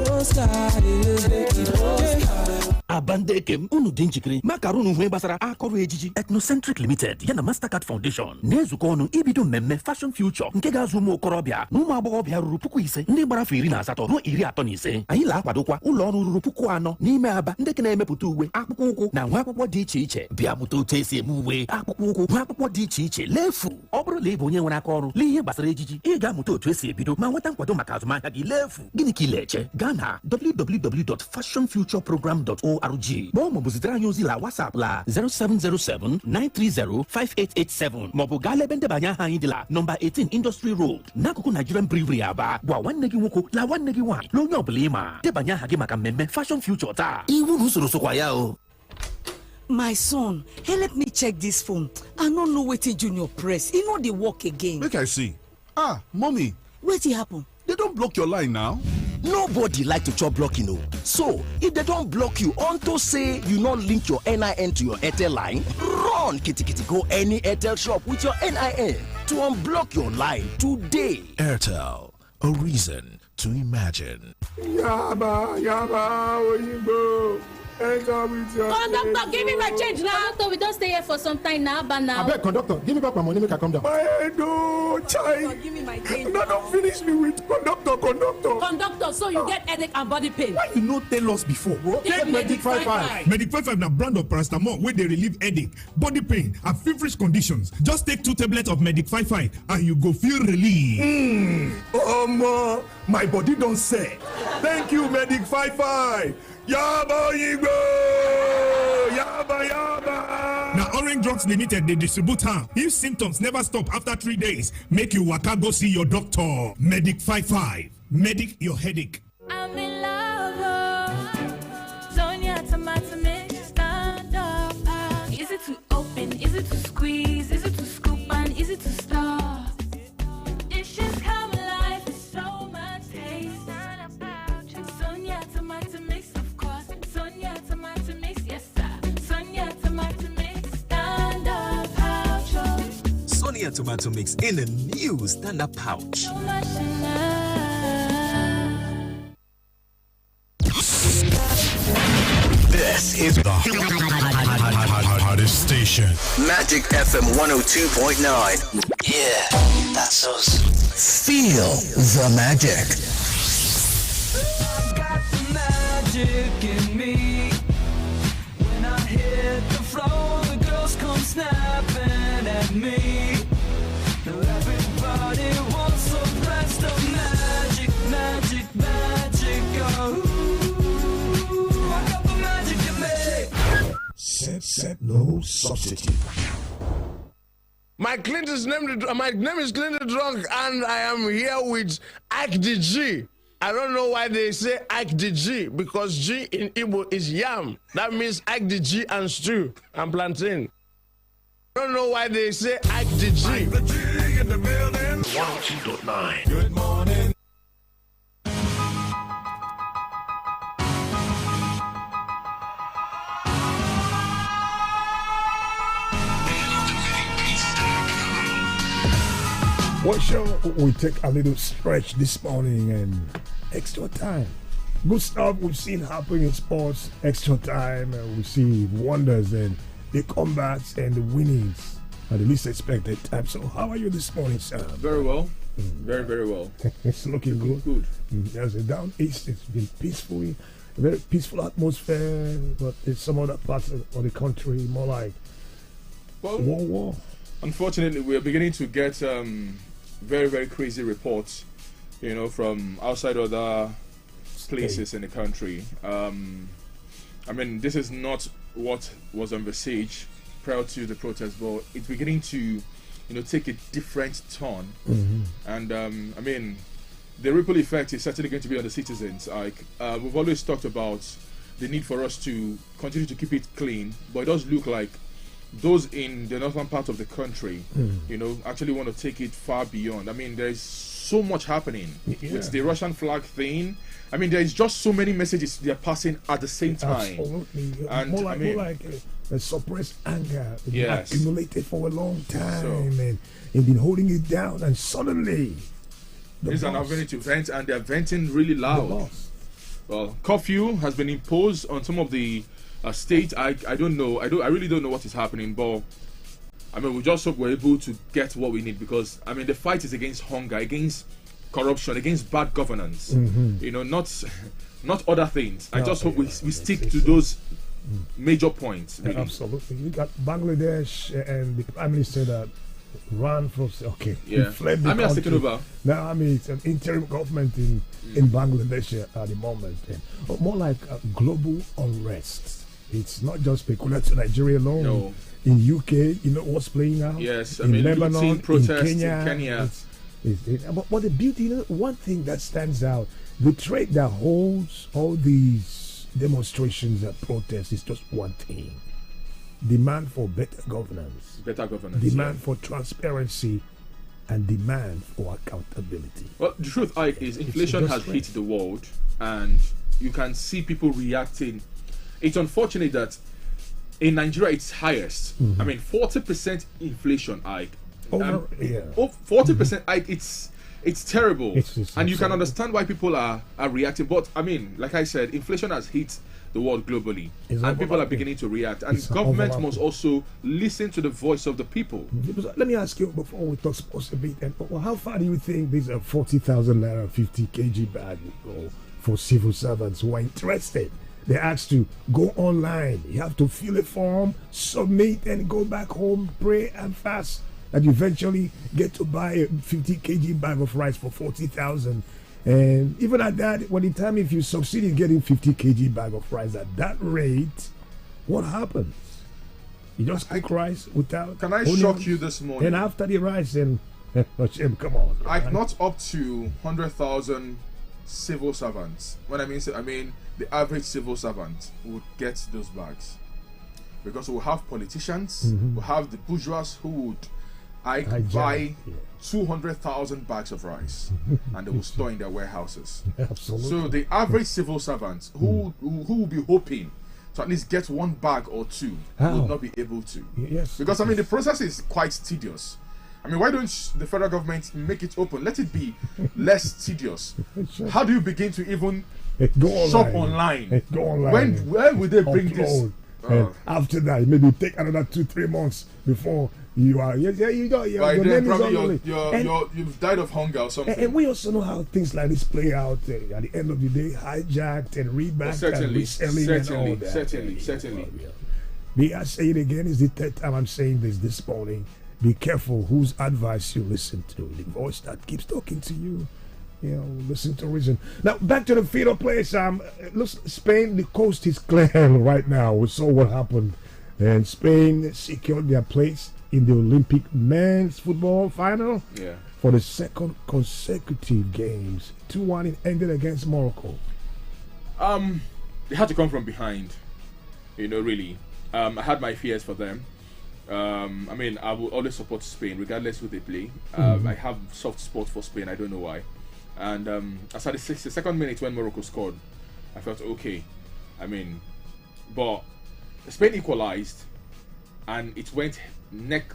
Abandekem unu dị njikere maka arụ n'uwe gbasara akọrọ ejiji. Ethnocentric Limited yana Mastercard Foundation na-ezukọ ọnụ ibido mmemme Fashion Future nke ga-azụ ụmụ okorobịa na ụmụ agbọghọbịa ruru 5,000 ndị gbara afọ 18 ruo 35. Anyị na-akwadokwa ụlọ ọrụ ruru 4,000 n'ime Aba ndị ka na-emepụta uwe, akpụkpọ ụkwụ na nwa akwụkwọ dị iche iche. Bịa mụta otu esi eme uwe, akpụkpọ ụkwụ, nwa akwụkwọ dị iche iche lefu. Ọ bụrụ na ị bụ onye nwere aka ọrụ n'ihe gbasara ejiji, ị ga-amụta otu esi ebido ma nweta nkwado maka azụmahịa gị lefu. Gịnị ka ị na-eche? Gaa na www.fashionfutureprogram.org kpọọ maọbụ zitere anyị ozi la WhatsApp la 0707-930-5887 maọbụ gaa lebe ndebanye aha anyị dị la nọmba 18 Industry Road n'akụkụ Nigerian Brewery Aba. Gwa nwanne gị nwoke la nwanne gị nwaanyị na onye ọbụla ịma debanye aha gị maka mmemme Fashion Future taa. Iwu na usoro sokwa ya o. My son, help me check this phone. I don't know wetin Junior press. E no dey work again. Make I see. Mommy. Wetin happen? They don't block your line now. Nobody like to chop blocking, no. So, if they don't block you unto say you not link your NIN to your Airtel line, run kitty go any Airtel shop with your NIN to unblock your line today. Airtel, a reason to imagine. Yaba, Oyinbo. Enter with your Conductor, give me my change now. Conductor, we don't stay here for some time now, but now. I beg, conductor, give me back my money, make I come down. My head, no, child. Give me my change. No, don't finish me with conductor. Conductor, so you get headache and body pain. Why you not tell us before, bro? Take MagicFmAba. MagicFmAba na brand of paracetamol where they relieve headache, body pain, and feverish conditions. Just take 2 tablets of MagicFmAba and you go feel relief. My body don't say. Thank you, MagicFmAba. Yaba Igbo! Yaba! Now Orange Drugs Limited, they distribute her. If symptoms never stop after 3 days, make you waka go see your doctor. MagicFmAba. Medic your headache. I'm in love. Sonia tomato mix, stand up. Is it to open? Is it to squeeze? Is it to scoop? And is it to stir? Dishes come alive with so much taste. Sonia tomato mix. Tomato mix, yes sir. Sonia tomato mix, stand up pouch. Sonia tomato mix in a new stand up pouch. So much enough. This is the hottest station. Magic FM 102.9. Yeah, that's us. Feel the magic. I've got the magic in me. When I hit the floor, the girls come snapping at me. Now everybody wants to press the magic. Oh, I got the magic in me. Set, no substitute. My name is Clinton Drunk, and I am here with Ike the G. I don't know why they say Ike the G, because G in Igbo is yam. That means Ike the G and stew and plantain. I don't know why they say Ike the G. Ike the G in the building. 102.9. Good morning. What show we take a little stretch this morning and extra time. Good stuff we've seen happen in sports. Extra time, we see wonders and the comebacks and the winnings at the least expected time. So, how are you this morning, sir? Very well. Very, very well. It's looking good. Good. There's a down east. It's been peaceful, a very peaceful atmosphere. But in some other parts of the country, more like war. Unfortunately, we are beginning to get very, very crazy reports, from outside other places in the country. I mean, this is not what was envisaged prior to the protest, but it's beginning to, take a different turn. Mm-hmm. And I mean, the ripple effect is certainly going to be on the citizens. Like we've always talked about the need for us to continue to keep it clean, but it does look like those in the northern part of the country, actually want to take it far beyond. I mean, there's so much happening with the Russian flag thing. I mean, there's just so many messages they're passing at the same time. Absolutely. And more like a suppressed anger. It's been accumulated for a long time and been holding it down, and suddenly there's an opportunity to vent, and they're venting really loud. Well, curfew has been imposed on some of the state. I don't know. I really don't know what is happening, but I mean, we just hope we're able to get what we need, because I mean, the fight is against hunger, against corruption, against bad governance. Not other things. I just hope we stick to those major points. Really. Absolutely. We got Bangladesh and the Prime Minister that ran from he fled the country. Taken over. Now it's an interim government in Bangladesh at the moment, and more like a global unrest. It's not just peculiar to Nigeria alone. No. In UK, what's playing out. Yes, in Lebanon, protests in Kenya. But the beauty, one thing that stands out, the trait that holds all these demonstrations and protests is just one thing: demand for better governance. Demand for transparency, and demand for accountability. Well, the truth, Ike, is inflation has hit the world, and you can see people reacting. It's unfortunate that in Nigeria it's highest. I mean, 40% inflation, Ike. 40%, Ike. It's terrible, and you can understand why people are reacting. But I mean, like I said, inflation has hit the world globally, and people are beginning to react. And government must also listen to the voice of the people. Let me ask you before we talk sports a bit. How far do you think this 40,000 naira 50 kg bag will go for civil servants who are interested? They're asked to go online. You have to fill a form, submit, and go back home, pray and fast. And you eventually get to buy a 50 kg bag of rice for 40,000. And even at that, when the time if you succeed in getting 50 kg bag of rice at that rate, what happens? You just cook rice without. Can I shock you this morning? And after the rice, and come on. Not up to 100,000 civil servants. When I mean the average civil servant would get those bags, because we'll have politicians, we'll have the bourgeois who would buy 200,000 bags of rice and they will store in their warehouses. Absolutely. So the average civil servant who will be hoping to at least get one bag or two will not be able to. Yes. Because I mean, the process is quite tedious. I mean, why don't the federal government make it open? Let it be less tedious. How do you begin to even shop online? Go online. When will they bring this? And after that, maybe take another 2-3 months before you are. Your name is on you've died of hunger or something. And we also know how things like this play out at the end of the day, hijacked and rebacked and reselling and all that. Certainly. May I say it again? It's the third time I'm saying this morning. Be careful whose advice you listen to. The voice that keeps talking to you. Listen to reason. Now back to the feeder place. Look, Spain, the coast is clear right now. We saw what happened, and Spain secured their place in the Olympic men's football final. Yeah. For the second consecutive games. 2-1 it ended against Morocco. They had to come from behind. Really. I had my fears for them. I will always support Spain, regardless who they play. I have soft spot for Spain. I don't know why. And as at the 62nd minute when Morocco scored, I felt okay. But Spain equalized, and it went neck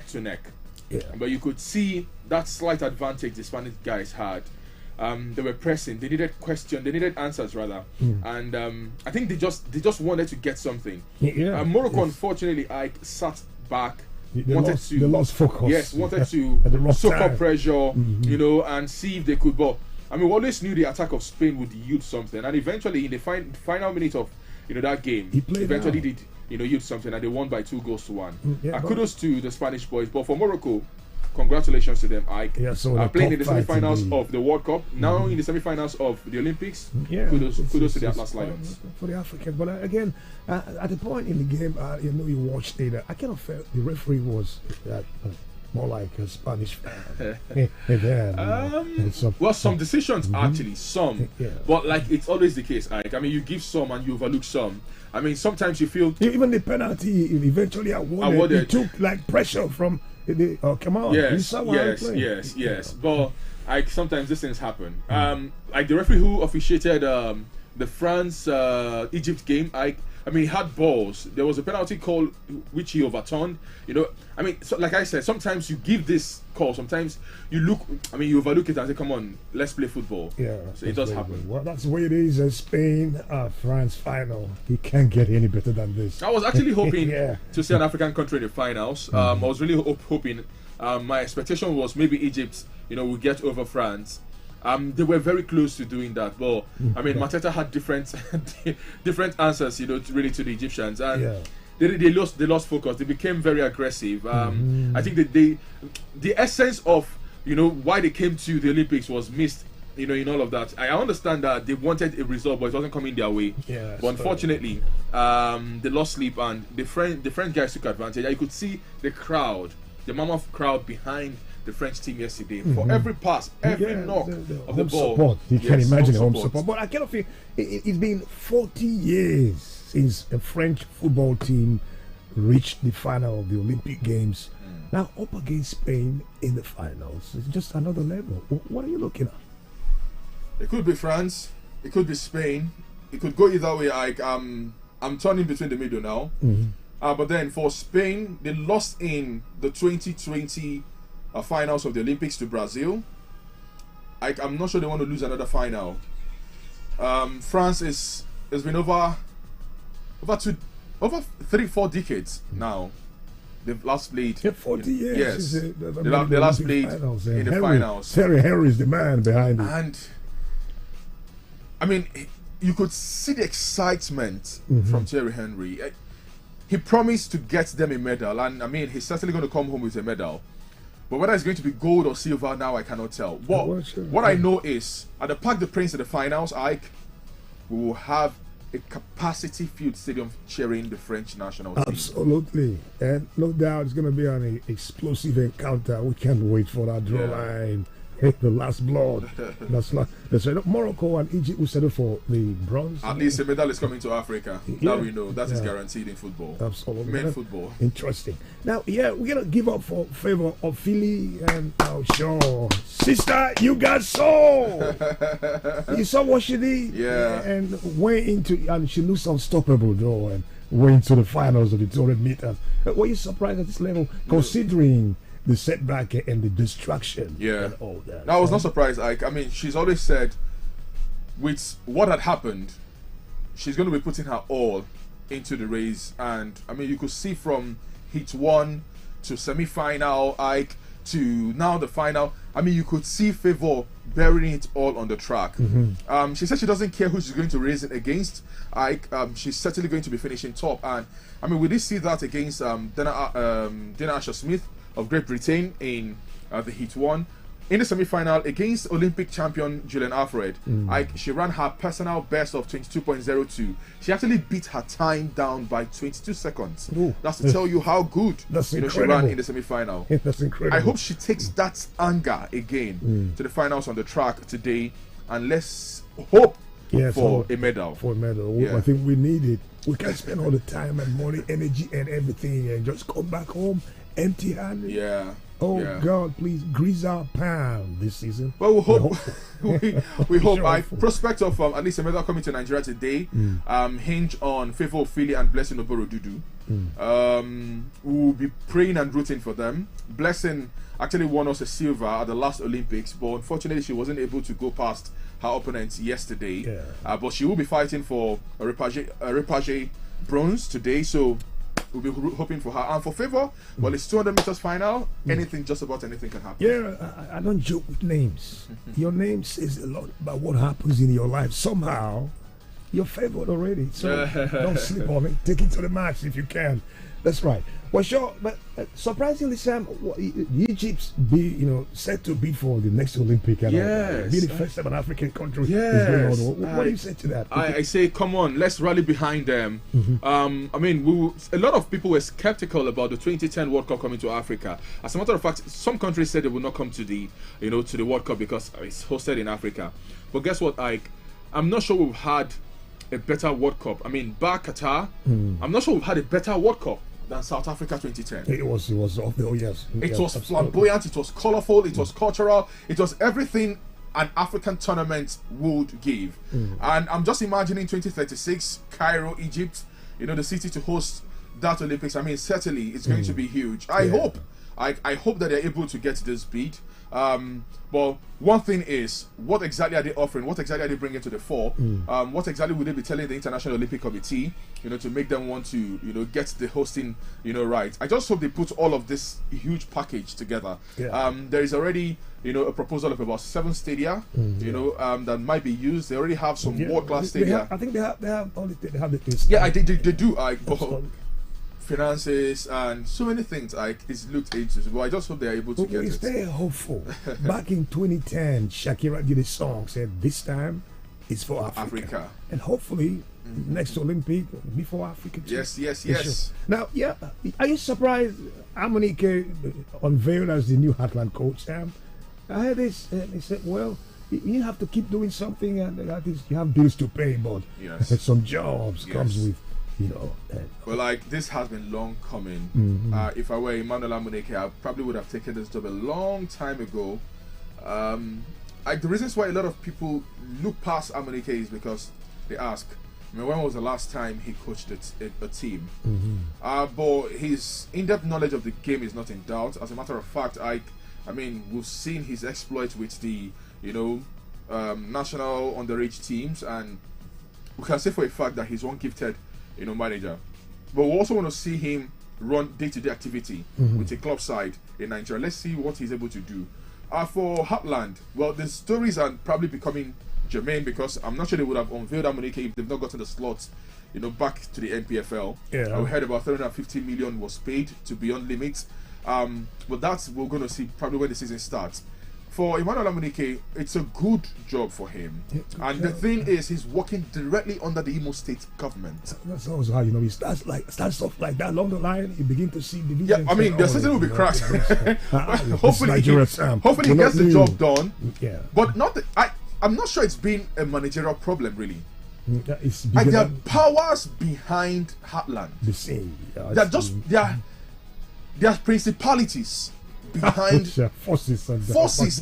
to neck. Yeah. But you could see that slight advantage the Spanish guys had. They were pressing. They needed answers rather, and I think they just wanted to get something. Yeah. Morocco, unfortunately, sat back. They lost focus. Yes, wanted to soak up pressure, and see if they could. But we always knew the attack of Spain would yield something, and eventually, in the final minute of that game, eventually did yield something, and they won by 2-1. Kudos to the Spanish boys, but for Morocco, congratulations to them. Playing in the semi-finals of the World Cup, now in the semi-finals of the Olympics. Kudos to the Atlas Lions. For the Africans, but again, at the point in the game, you watched it. I kind of felt the referee was more like a Spanish fan. Some decisions actually, but it's always the case. You give some and you overlook some. Sometimes you feel even the penalty eventually awarded. It took pressure from. Come on! Yes. But sometimes these things happen. The referee who officiated the France-Egypt game, he had balls. There was a penalty call which he overturned. Like I said, sometimes you give this call. Sometimes you you overlook it and say, "Come on, let's play football." Yeah, so it does happen. Well, that's the way it is. Spain, France final. He can't get any better than this. I was actually hoping to see an African country in the finals. I was really hoping. My expectation was maybe Egypt, will get over France. They were very close to doing that, but Mateta had different answers, really to the Egyptians, and they lost focus. They became very aggressive. I think that the essence of why they came to the Olympics was missed. In all of that, I understand that they wanted a result, but it wasn't coming their way. But unfortunately, they lost sleep, and the French guys took advantage. You could see the crowd, the mammoth crowd behind the French team yesterday for every pass, every knock of the ball. Support. You can imagine home support. But I kind of feel it's been 40 years since a French football team reached the final of the Olympic Games. Now up against Spain in the finals. It's just another level. What are you looking at? It could be France. It could be Spain. It could go either way. I'm turning between the middle now. But then for Spain, they lost in the 2020 finals of the Olympics to Brazil. I'm not sure they want to lose another final. France has been over 3-4 decades now. They've last played 40 years. Yes, they last played in the finals. Terry Henry is the man behind it. And you could see the excitement from Thierry Henry. He promised to get them a medal, and he's certainly going to come home with a medal. But whether it's going to be gold or silver now, I cannot tell. What I know is, at the Parc des Princes in the finals, we will have a capacity-filled stadium cheering the French national team. Absolutely. And no doubt it's going to be an explosive encounter. We can't wait for that draw line. The last blood. That's Morocco and Egypt will settle for the bronze. At least a medal is coming to Africa. Now we know that is guaranteed in football. Absolutely. Men football. Interesting. Now, we're gonna give up for favor of Philly and sure. Sister, you got soul. You saw what she did? Yeah. And she looks unstoppable though, and went to the finals of the 200 meters. Were you surprised at this level, considering the setback and the distraction and all that? No, I was not surprised. She's always said with what had happened, she's going to be putting her all into the race. And you could see from heat 1 to semi-final, to now the final. You could see Favor burying it all on the track. She said she doesn't care who she's going to race it against. She's certainly going to be finishing top. And we did see that against Dana Asher Smith of Great Britain in the heat 1. in the semi-final against Olympic champion Julian Alfred, she ran her personal best of 22.02. She actually beat her time down by 22 seconds. Ooh. That's to tell you how good That's she ran in the semi-final. That's incredible. I hope she takes that anger again to the finals on the track today, and let's hope for a medal. For a medal. Yeah. I think we need it. We can't spend all the time and money, energy and everything and just come back home empty-handed. Yeah. Oh yeah. God, please grease our palm this season. Well, we hope. we hope. Prospect of at least a medal coming to Nigeria today hinge on Favour Ophelia and Blessing Oborodudu. We'll be praying and rooting for them. Blessing actually won us a silver at the last Olympics, but unfortunately she wasn't able to go past her opponents yesterday. But she will be fighting for a repage bronze today, so we'll be hoping for her. And for Favour, well, it's 200 meters final. Anything, just about anything can happen. Yeah, I don't joke with names. Your name says a lot about what happens in your life. Somehow, you're favored already. So don't sleep on it. Take it to the max if you can. That's right. Well, sure, but surprisingly, Sam, Egypt's set to bid for the next Olympic. And be the first ever African country. Yes. What do you say to that? I say, come on, let's rally behind them. I mean, a lot of people were skeptical about the 2010 World Cup coming to Africa. As a matter of fact, some countries said they would not come to the World Cup because it's hosted in Africa. But guess what? I'm not sure we've had a better World Cup. I mean, bar Qatar, I'm not sure we've had a better World Cup than South Africa 2010. It was yes. It was flamboyant, it was colourful, it was cultural, it was everything an African tournament would give. And I'm just imagining 2036, Cairo, Egypt, the city to host that Olympics. I mean, certainly it's going to be huge. I hope that they're able to get this bid. But one thing is, what exactly are they offering? What exactly are they bringing to the fore? What exactly would they be telling the International Olympic Committee, to make them want to, get the hosting, right? I just hope they put all of this huge package together. There is already, a proposal of about 7 stadia, that might be used. They already have some world-class stadia. I think they have the things. Yeah, they do. Finances and so many things it's looked into, but I just hope they are able to get it. Stay hopeful. Back in 2010, Shakira did a song said this time it's for Africa. And hopefully next Olympic before Africa too. Yes. Sure. Now, are you surprised Amunike unveiled as the new Heartland coach, Sam? I heard this and they said, well, you have to keep doing something and you have bills to pay, but some jobs comes with well, this has been long coming. If I were Emmanuel Amunike, I probably would have taken this job a long time ago. The reasons why a lot of people look past Amunike is because they ask, when was the last time he coached a team? But his in-depth knowledge of the game is not in doubt. As a matter of fact, we've seen his exploits with the national underage teams, and we can say for a fact that he's one gifted manager. But we also want to see him run day-to-day activity with a club side in Nigeria. Let's see what he's able to do. For Heartland, well, the stories are probably becoming germane because I'm not sure they would have unveiled Amunike if they've not gotten the slots, back to the NPFL. We heard about 350 million was paid to beyond limits. But that's we're going to see probably when the season starts. For Emmanuel Amunike, it's a good job for him. And the thing is, he's working directly under the Imo State government. That's also how he starts off like that. Along the line, you begin to see divisions. Yeah, I mean, the season will be cracked. Hopefully, he gets the job done. But I'm not sure it's been a managerial problem, really. There are powers behind Heartland. The same. There are principalities behind forces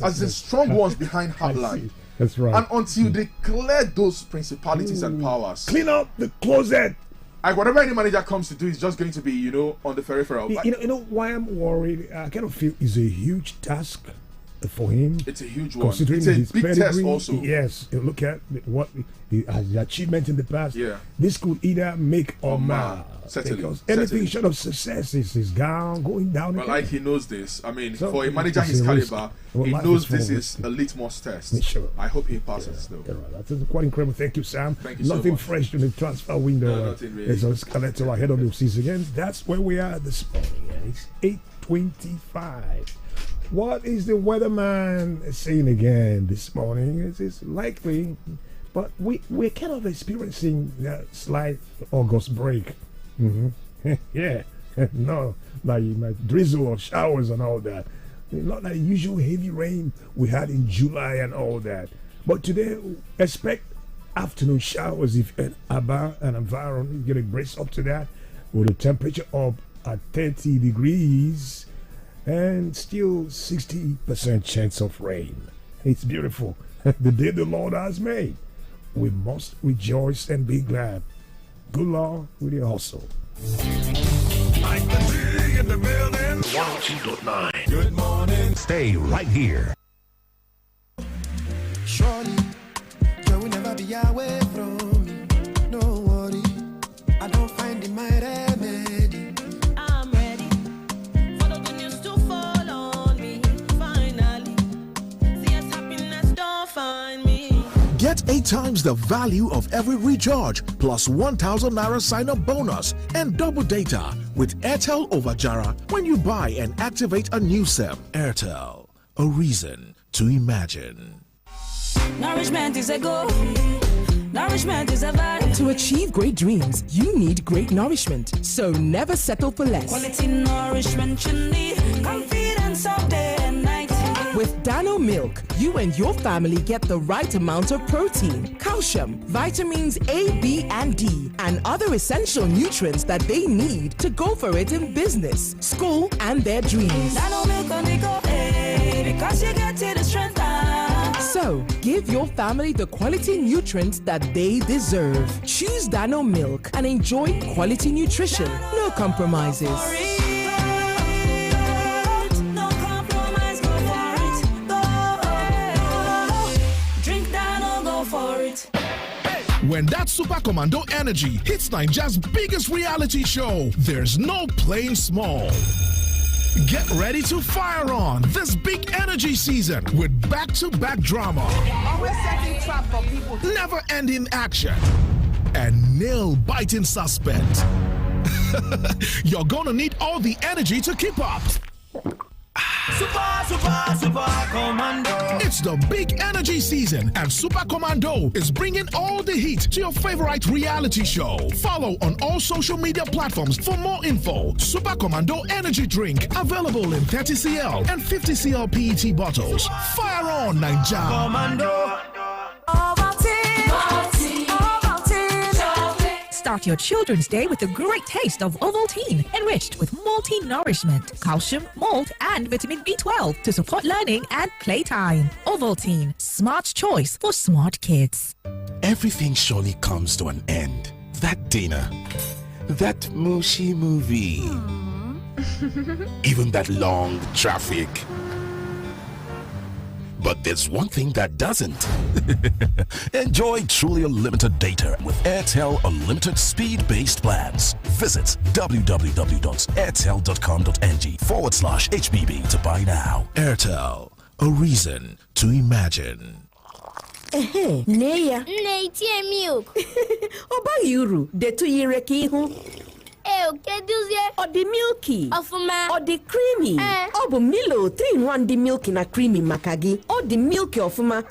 as the strong ones behind Heartland. That's right. And until they clear those principalities and powers, clean up the closet. Whatever any manager comes to do is just going to be, on the peripheral. You know why I'm worried? I kind of feel it's a huge task for him. It's a huge one. Considering it's a his big pedigree, test also. Yes, look at what his achievement in the past. This could either make or mar. Because anything short of success is going down. Well, he knows this. I mean, for a manager his caliber, he knows this is a litmus test. Sure. I hope he passes though. That's quite incredible. Thank you, Sam. Thank you nothing so much. Fresh in the transfer window. No, nothing really. It's a skeleton ahead of the season again. That's where we are this morning. It's 8:25. what is the weatherman saying again this morning? It's likely, but we're kind of experiencing that slight August break. Yeah, no, like drizzle or showers and all that. Not like usual heavy rain we had in July and all that. But today, expect afternoon showers if an Aba and environment get a brace up to that, with the temperature up at 30 degrees and still 60% chance of rain. It's beautiful. The day the Lord has made. We must rejoice and be glad. Good luck with your hustle. Like the G in the building. 102.9. Good morning. Stay right here. Surely, you will never be away from me. No worry, I don't find in my remedy. I'm ready for the good news to fall on me. Finally, see as happiness don't find me. Get 8 times the value of every recharge plus 1,000 Naira sign-up bonus and double data with Airtel over Jara when you buy and activate a new SIM. Airtel, a reason to imagine. Nourishment is a goal. Nourishment is a vibe. To achieve great dreams, you need great nourishment. So never settle for less. Quality nourishment you need. Confidence all day and night. With Dano Milk, you and your family get the right amount of protein, calcium, vitamins A, B, and D, and other essential nutrients that they need to go for it in business, school, and their dreams. Dano Milk on the go, because you get to the strength. So, give your family the quality nutrients that they deserve. Choose Dano Milk and enjoy quality nutrition. No compromises. No compromise, go for it. Go. Drink Dano, go for it. When that Super Commando energy hits Nigeria's biggest reality show, there's no playing small. Get ready to fire on this big energy season with back-to-back drama, Always setting trap for people. never-ending action, and nail-biting suspense. You're gonna need all the energy to keep up. Super Commando. It's the big energy season, and Super Commando is bringing all the heat to your favorite reality show. Follow on all social media platforms for more info. Super Commando energy drink, available in 30cl and 50cl PET bottles. Fire on, Nigeria. Commando. Start your children's day with a great taste of Ovaltine, enriched with multi-nourishment, calcium, malt, and vitamin B12 to support learning and playtime. Ovaltine, smart choice for smart kids. Everything surely comes to an end. That dinner, that mushy movie, even that long traffic. But there's one thing that doesn't. Enjoy truly unlimited data with Airtel Unlimited Speed-Based Plans. Visit www.airtel.com.ng/HBB to buy now. Airtel, a reason to imagine. Nne ya. Nne itie milk. Ọ baghị uru, detu ire ka ihu. Keduzie. Ọ dị milky. Ọfụma. Ọ dị creamy. Ọ bụ Milo 3-in-1 dị milky na creamy maka gị. Ọ dị milky ọfụma.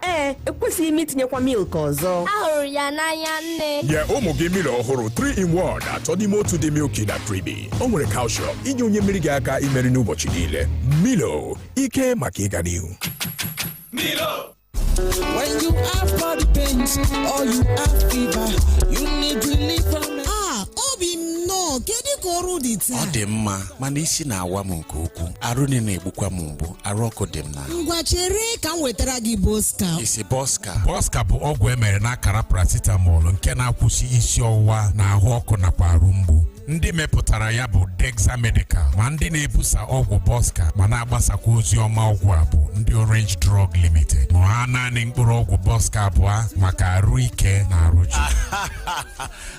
Ekwesịghị m itinyekwa milk ọzọ. Ahụrụ ya n'anya nne. Nye ụmụ gị Milo ọhụrụ 3-in-1 atọ n'ime otu dị milky na creamy. O nwere calcium inye onye mmiri gị aka imeri n'ụbọchị niile. Milo, ike maka ịga n'ihu. Milo. When you have body pains or you have fever, you need relief from it. Obi no, kedu ka ọrụ dị taa? Ọ dị mma, mana isi na-awa m nke ukwuu. Arụ na-egbukwa m mgbu, arụ ọkụ dị m na. Ngwa chere ka m wetara gị Boska. Isi Boska. Boska bụ ọgwụ emere n'akara paracetamol nke na-akwụsị isi ọwụwa na ahụ ọkụ nakwa arụ mgbu. Ndị mepụtara ya bụ Dexa Medical, ma ndị na-ebusa ọgwụ Boska ma na-agbasakwa ozi ọma ọgwụ a bụ ndị Orange Drug Limited. Ma ha naanị mkpụrụ ọgwụ Boska abụọ maka arụ ike na arụ ji.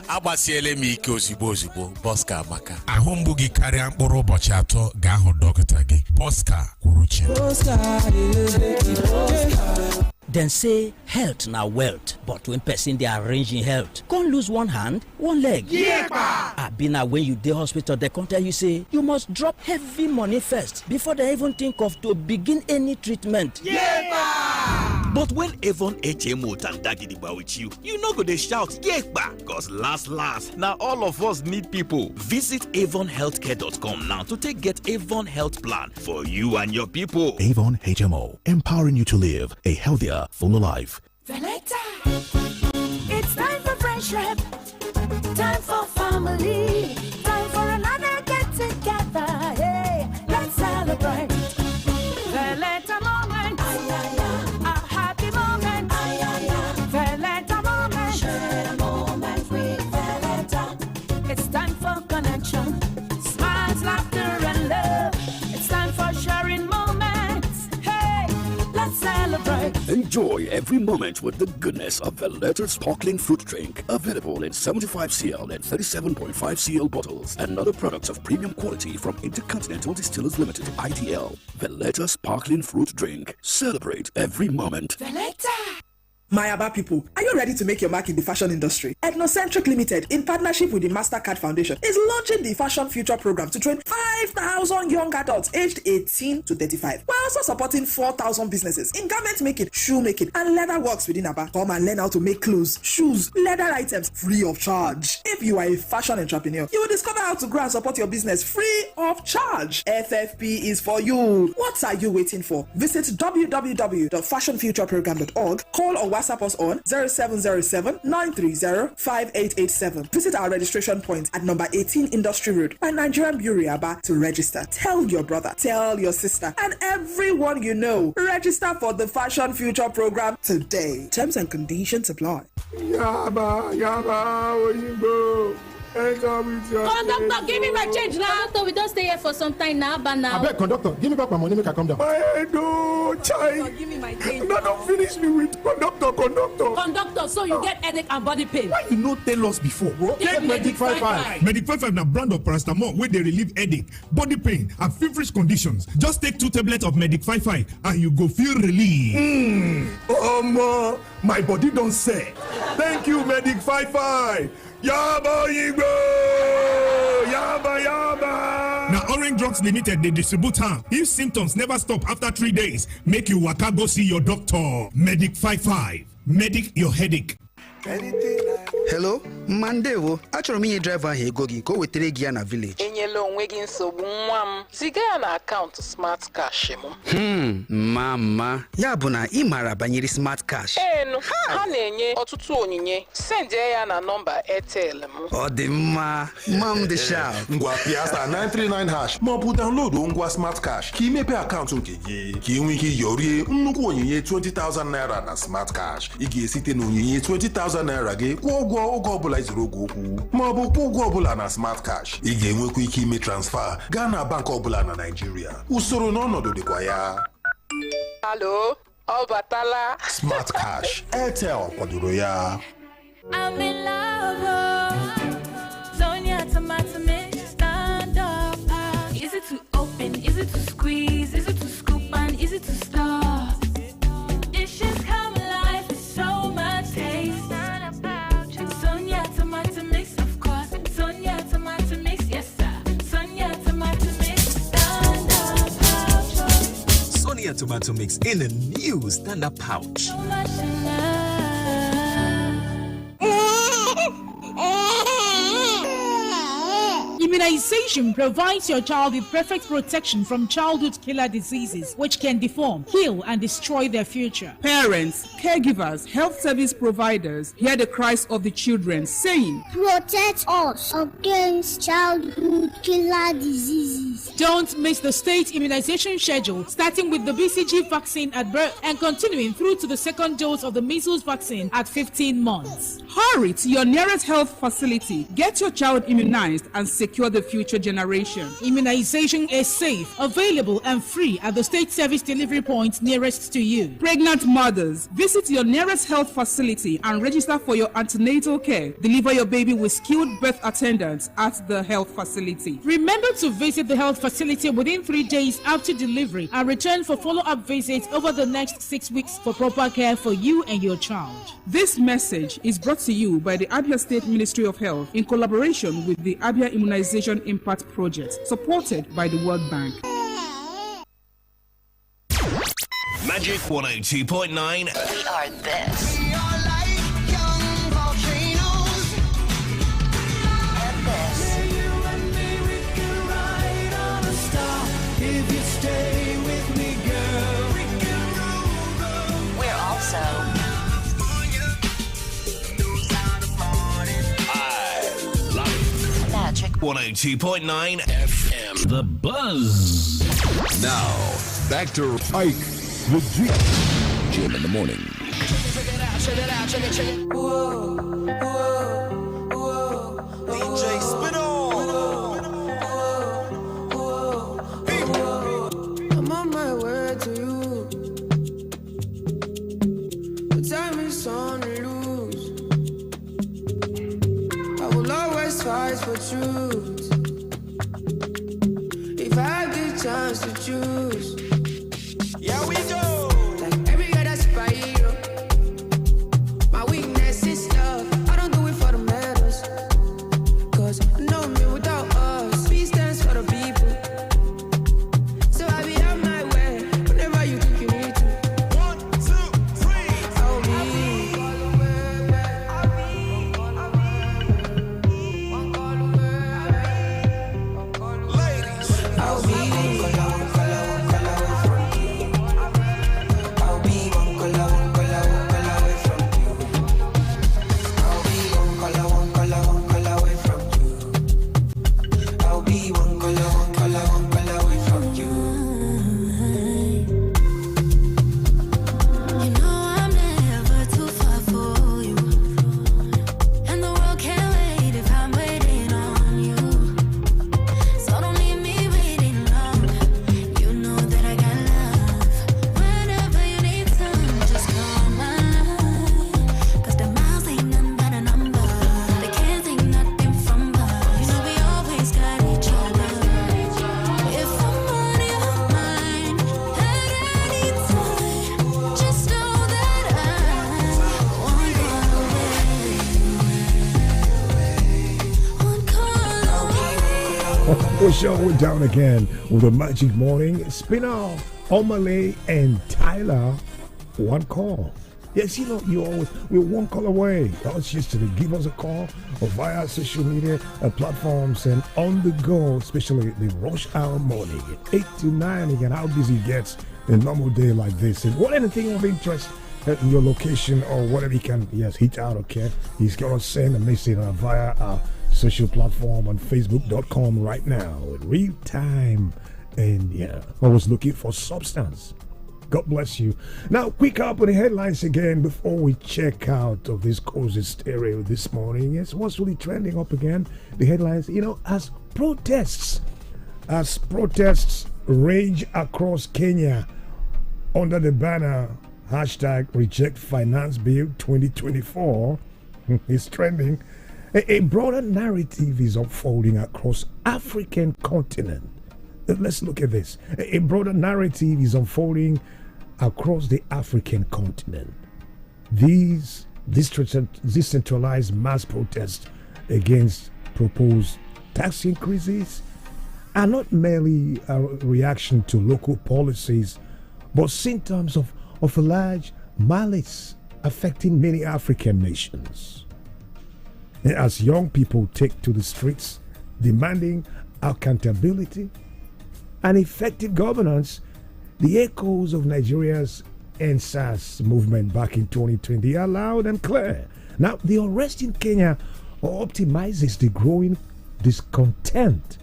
Agbasiele m ike ozigbo Boska maka. Ahụ mgbu gị karịa mkpụrụ ụbọchị 3 gaa hụ dọkịta gị. Boska kwuru chi. Dem say health na wealth, but when person dey arrange im health, come lose one hand, one leg. Abi na when you dey hospital, dem come tell you say you must drop heavy money first before dem even think of to begin any treatment. But when Avon HMO tanda gidigba with you, you no go dey shout yekpa, cause last na all of us need people. Visit avonhealthcare.com now to take get Avon Health Plan for you and your people. Avon HMO, empowering you to live a healthier, fuller life. It's time for friendship, time for family, time for another get together. Hey, let's celebrate. Veleta moment, a happy moment. Veleta moment, share a moment with Veleta. It's time for connection, smiles, laughter, and love. It's time for sharing moments. Hey, let's celebrate. Enjoy every moment with the goodness of Veleta sparkling fruit drink. Available in 75cl and 37.5cl bottles. And other products of premium quality from Intercontinental Distillers Limited, IDL. Veleta sparkling fruit drink. Celebrate every moment. Veleta. My Aba people, are you ready to make your mark in the fashion industry? Ethnocentric Limited, in partnership with the Mastercard Foundation, is launching the Fashion Future Program to train 5,000 young adults aged 18 to 35. We're also supporting 4,000 businesses in garment making, shoe making, and leather works within Aba. Come and learn how to make clothes, shoes, leather items free of charge. If you are a fashion entrepreneur, you will discover how to grow and support your business free of charge. FFP is for you. What are you waiting for? Visit www.fashionfutureprogram.org, call or WhatsApp us on 0707-930-5887. Visit our registration point at number 18 Industry Road by Nigerian Bureau Aba to register. Tell your brother, tell your sister, and everyone you know. Register for the Fashion Future Program today. Terms and conditions apply. Yaba, Oyinbo. Conductor, give me my change now. Conductor, we don't stay here for some time now, but now. I beg, conductor, give me back my money, make I come down. My head, child. Give me my change. No, don't finish me with conductor. Conductor, so you get headache and body pain. Why you not tell us before, bro? Take MagicFmAba. MagicFmAba na brand of paracetamol where they relieve headache, body pain, and feverish conditions. Just take 2 tablets of MagicFmAba and you go feel relief. My body don't say. Thank you, MagicFmAba. Yaba Igbo! Yaba! Now Orange Drugs Limited, they distribute her. If symptoms never stop after 3 days, make you waka go see your doctor. MagicFmAba. Medic your headache. Hello, Mandewo. Achọrọ m inye driver ahụ ego gị ka o wetere gị ya na village. Enyela onwe gị nsogbu nwa m. Ziga ya na akaụntụ Smart Cash m. Mama. Ya bụ na ị maara banyere Smart Cash. Enu, ha na-enye ọtụtụ onyinye. Send ya na nọmba Airtel m. Ọ dị mma. Mam dị sharp. Ngwa Piazza 939# ma ọ bụ download ngwa Smart Cash ka imepe akaụntụ nke gị. Ka ị nwee ike yorie nnukwu onyinye 20,000 naira na Smart Cash. Ị ga-esite na onyinye 20,000 naira gị kwụọ ụgwọ oge ọbụla izuru oge okwu ma ọ bụ kwụọ ụgwọ ọbụla na Smart Cash. Ị ga-enwekwa ike ime transfer gaa na bank ọbụla na Nigeria. Usoro na ọnọdụ dịkwa ya. Hello, ọ batala. Smart Cash, Airtel kwadoro ya. I'm in love. Sonia tomato mix, stand up. Easy to open, easy to squeeze, easy to scoop and easy to stir. Dishes come alive with so much taste. Sonia tomato mix, of course. Sonia tomato mix, yes sir. Sonia tomato mix, stand up. Sonia tomato mix in a new stand-up pouch. So much in love. Immunization provides your child with perfect protection from childhood killer diseases which can deform, kill, and destroy their future. Parents, caregivers, health service providers hear the cries of the children saying, Protect us against childhood killer diseases. Don't miss the state immunization schedule, starting with the BCG vaccine at birth and continuing through to the second dose of the measles vaccine at 15 months. Hurry to your nearest health facility. Get your child immunized and secure the future. future generation. Immunization is safe, available, and free at the state service delivery points nearest to you. Pregnant mothers, visit your nearest health facility and register for your antenatal care. Deliver your baby with skilled birth attendants at the health facility. Remember to visit the health facility within 3 days after delivery and return for follow-up visits over the next 6 weeks for proper care for you and your child. This message is brought to you by the Abia State Ministry of Health in collaboration with the Abia Immunization Impact Project, supported by the World Bank. Magic 102.9. We are this. We are like young volcanoes. And this. Yeah, you and me, we can ride on a star. If you stay with me, girl, we can rule. We're also Magic 102.9 FM. The Buzz. Now, back to Ike, the Jim in the morning. Check it out, check it out, check it, check it. Whoa, whoa, whoa. DJ Spino. I'm on my way to you. The time is on the loose. I will always fight for truth. If I had the chance to choose. Yeah, we go. Like every other spiral. My weakness is love. I don't do it for the medals. Cause no me without us. Peace stands for the people. So I be on my way whenever you think you need to. 1, 2, 3. I'll be. Ladies, I'll be. The show went down again with a magic morning. Spinner, Omale, and Tyler. One call. Yes, you know, you always, we're one call away. That's just to give us a call or via social media platforms and on the go, especially the rush hour morning, 8 to 9 again, how busy it gets a normal day like this. And what anything of interest in your location or whatever you can, yes, hit out, okay? He's going to send a message via our social platform on facebook.com right now in real time. And yeah, always looking for substance. God bless you. Now, quick up with the headlines again before we check out of this cozy stereo this morning. Yes, what's really trending up again? The headlines, you know, as protests rage across Kenya under the banner hashtag reject finance bill 2024 is trending. A broader narrative is unfolding across African continent. Let's look at this. A broader narrative is unfolding across the African continent. These decentralized mass protests against proposed tax increases are not merely a reaction to local policies, but symptoms of a large malice affecting many African nations. As young people take to the streets demanding accountability and effective governance, the echoes of Nigeria's NSAS movement back in 2020 are loud and clear. Now, the unrest in Kenya optimizes the growing discontent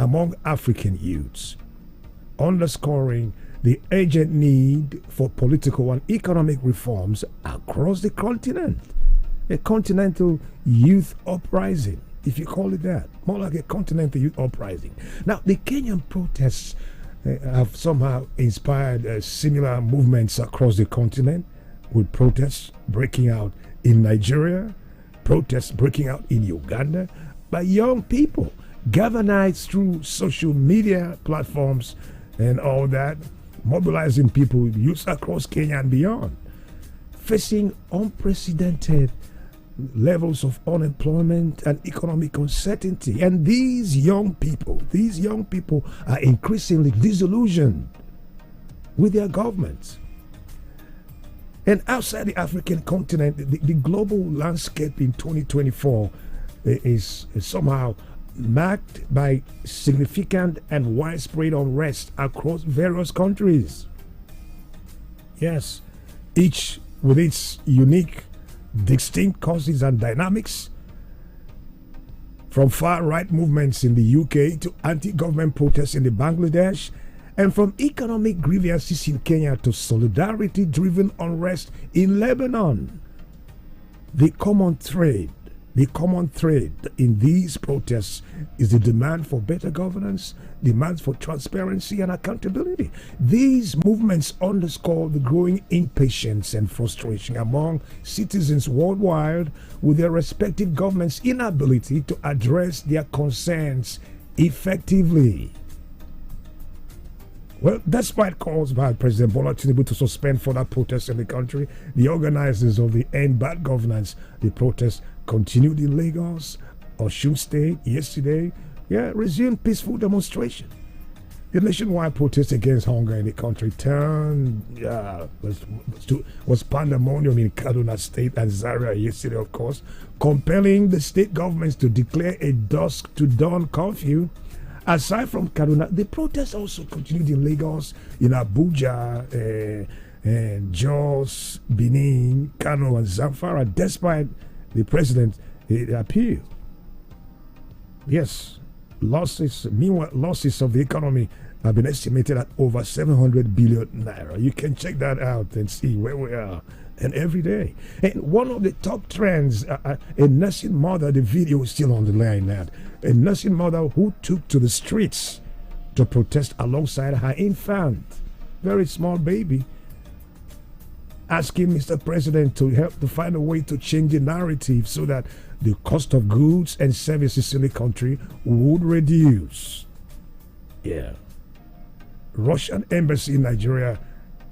among African youths, underscoring the urgent need for political and economic reforms across the continent. A continental youth uprising if you call it that. More like a continental youth uprising. Now, the Kenyan protests have somehow inspired similar movements across the continent, with protests breaking out in Nigeria, protests breaking out in Uganda by young people, galvanized through social media platforms and all that, mobilizing people, youths across Kenya and beyond, facing unprecedented levels of unemployment and economic uncertainty. And these young people are increasingly disillusioned with their governments. And outside the African continent, the global landscape in 2024 is somehow marked by significant and widespread unrest across various countries. Yes, each with its unique, distinct causes and dynamics, from far-right movements in the UK to anti-government protests in the Bangladesh, and from economic grievances in Kenya to solidarity-driven unrest in Lebanon. The common thread in these protests is the demand for better governance, demands for transparency and accountability. These movements underscore the growing impatience and frustration among citizens worldwide with their respective governments' inability to address their concerns effectively. Well, despite calls by President Bola Tinubu to suspend further protests in the country, the organizers of the End Bad Governance, the protests continued in Lagos, Osun State yesterday, resumed peaceful demonstration. The nationwide protest against hunger in the country was pandemonium in Kaduna State and Zaria yesterday, of course, compelling the state governments to declare a dusk to dawn curfew. Aside from Kaduna, the protests also continued in Lagos, in Abuja, and Jos, Benin, Kano, and Zamfara, despite the president's appeal. Yes, meanwhile, losses of the economy have been estimated at over 700 billion naira. You can check that out and see where we are. And every day. And one of the top trends, a nursing mother, the video is still on the line now. A nursing mother who took to the streets to protest alongside her infant, very small baby, asking Mr. President to help to find a way to change the narrative so that the cost of goods and services in the country would reduce. Yeah. Russian embassy in Nigeria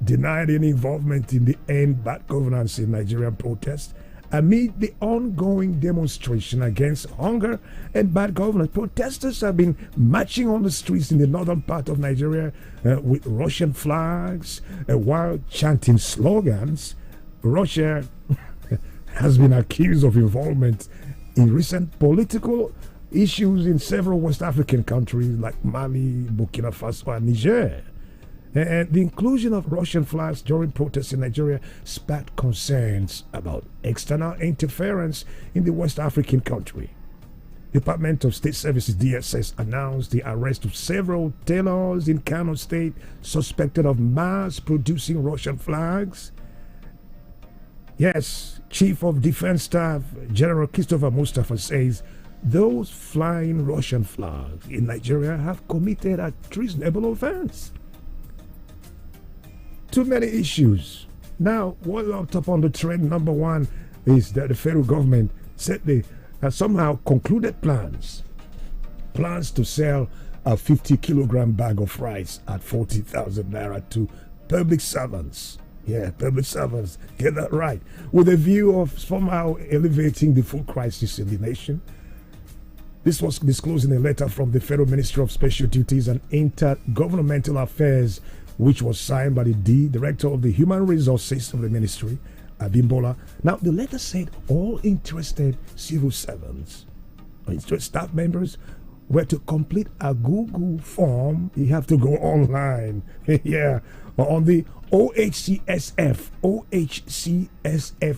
denied any involvement in the End Bad Governance in Nigerian protests amid the ongoing demonstration against hunger and bad governance. Protesters have been marching on the streets in the northern part of Nigeria with Russian flags while chanting slogans. Russia has been accused of involvement in recent political issues in several West African countries like Mali, Burkina Faso, and Niger. And the inclusion of Russian flags during protests in Nigeria sparked concerns about external interference in the West African country. Department of State Services DSS announced the arrest of several tailors in Kano State suspected of mass-producing Russian flags. Yes, Chief of Defense Staff General Christopher Mustafa says those flying Russian flags in Nigeria have committed a treasonable offense. Too many issues. Now, what's up top on the trend number one is that the federal government said they somehow concluded plans to sell a 50-kilogram bag of rice at 40,000 naira to public servants. Yeah, public servants, get that right. With a view of somehow elevating the food crisis in the nation. This was disclosed in a letter from the Federal Ministry of Special Duties and Intergovernmental Affairs, which was signed by the Director of the Human Resources of the Ministry, Abimbola. Now, the letter said all interested civil servants or staff members were to complete a Google form. You have to go online, yeah, on the OHCSF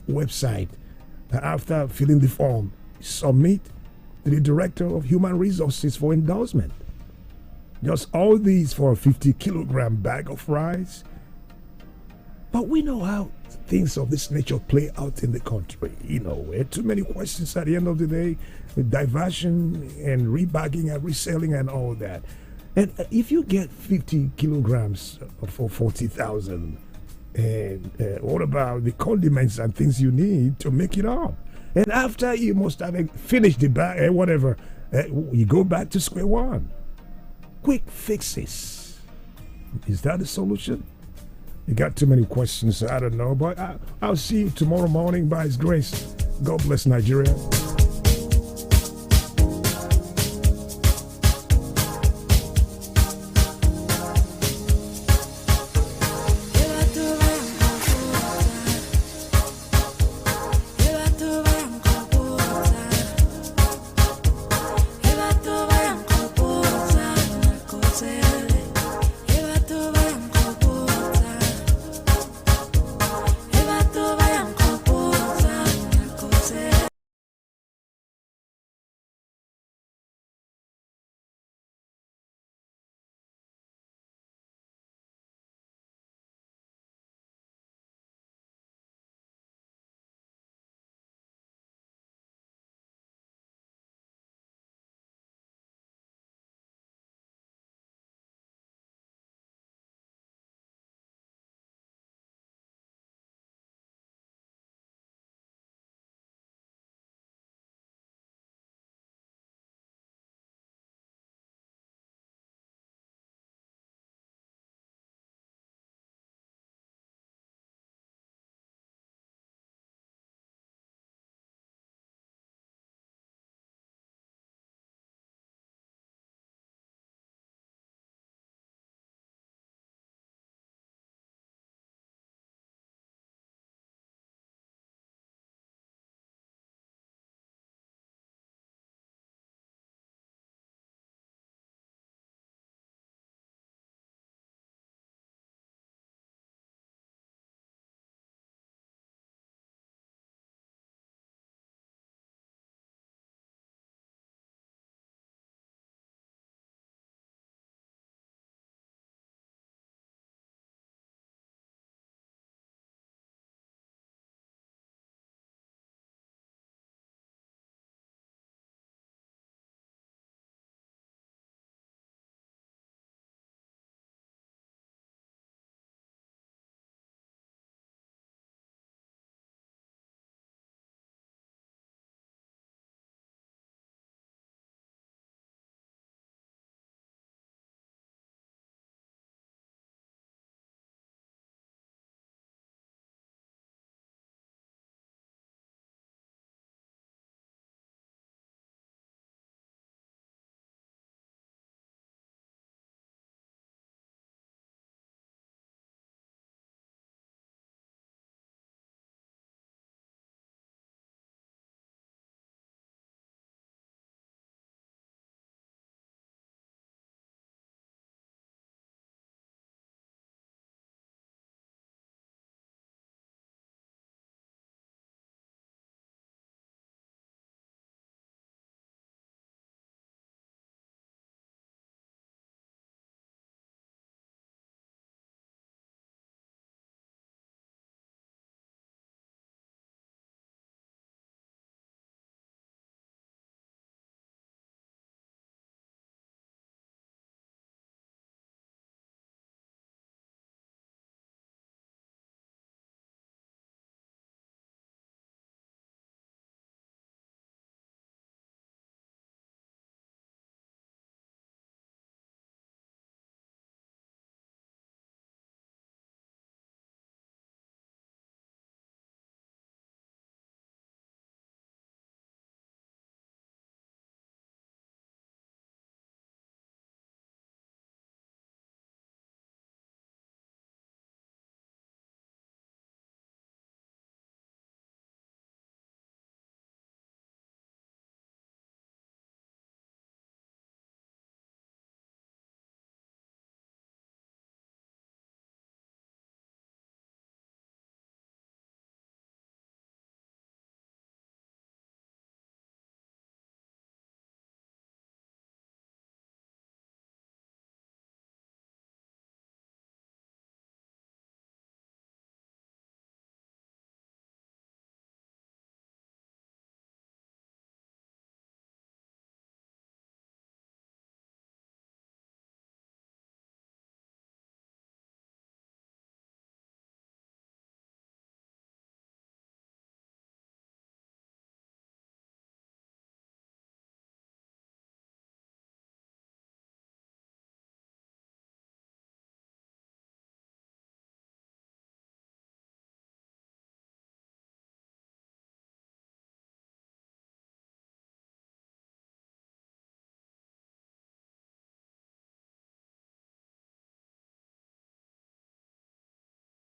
website. After filling the form, submit to the Director of Human Resources for endorsement. Just all these for a 50-kilogram bag of rice. But we know how things of this nature play out in the country. You know, too many questions at the end of the day, with diversion and rebagging and reselling and all that. And if you get 50 kilograms for 40,000, and what about the condiments and things you need to make it up? And after you must have finished the bag, whatever, you go back to square one. Quick fixes. Is that the solution? You got too many questions, so I don't know. But I'll see you tomorrow morning by His grace. God bless Nigeria.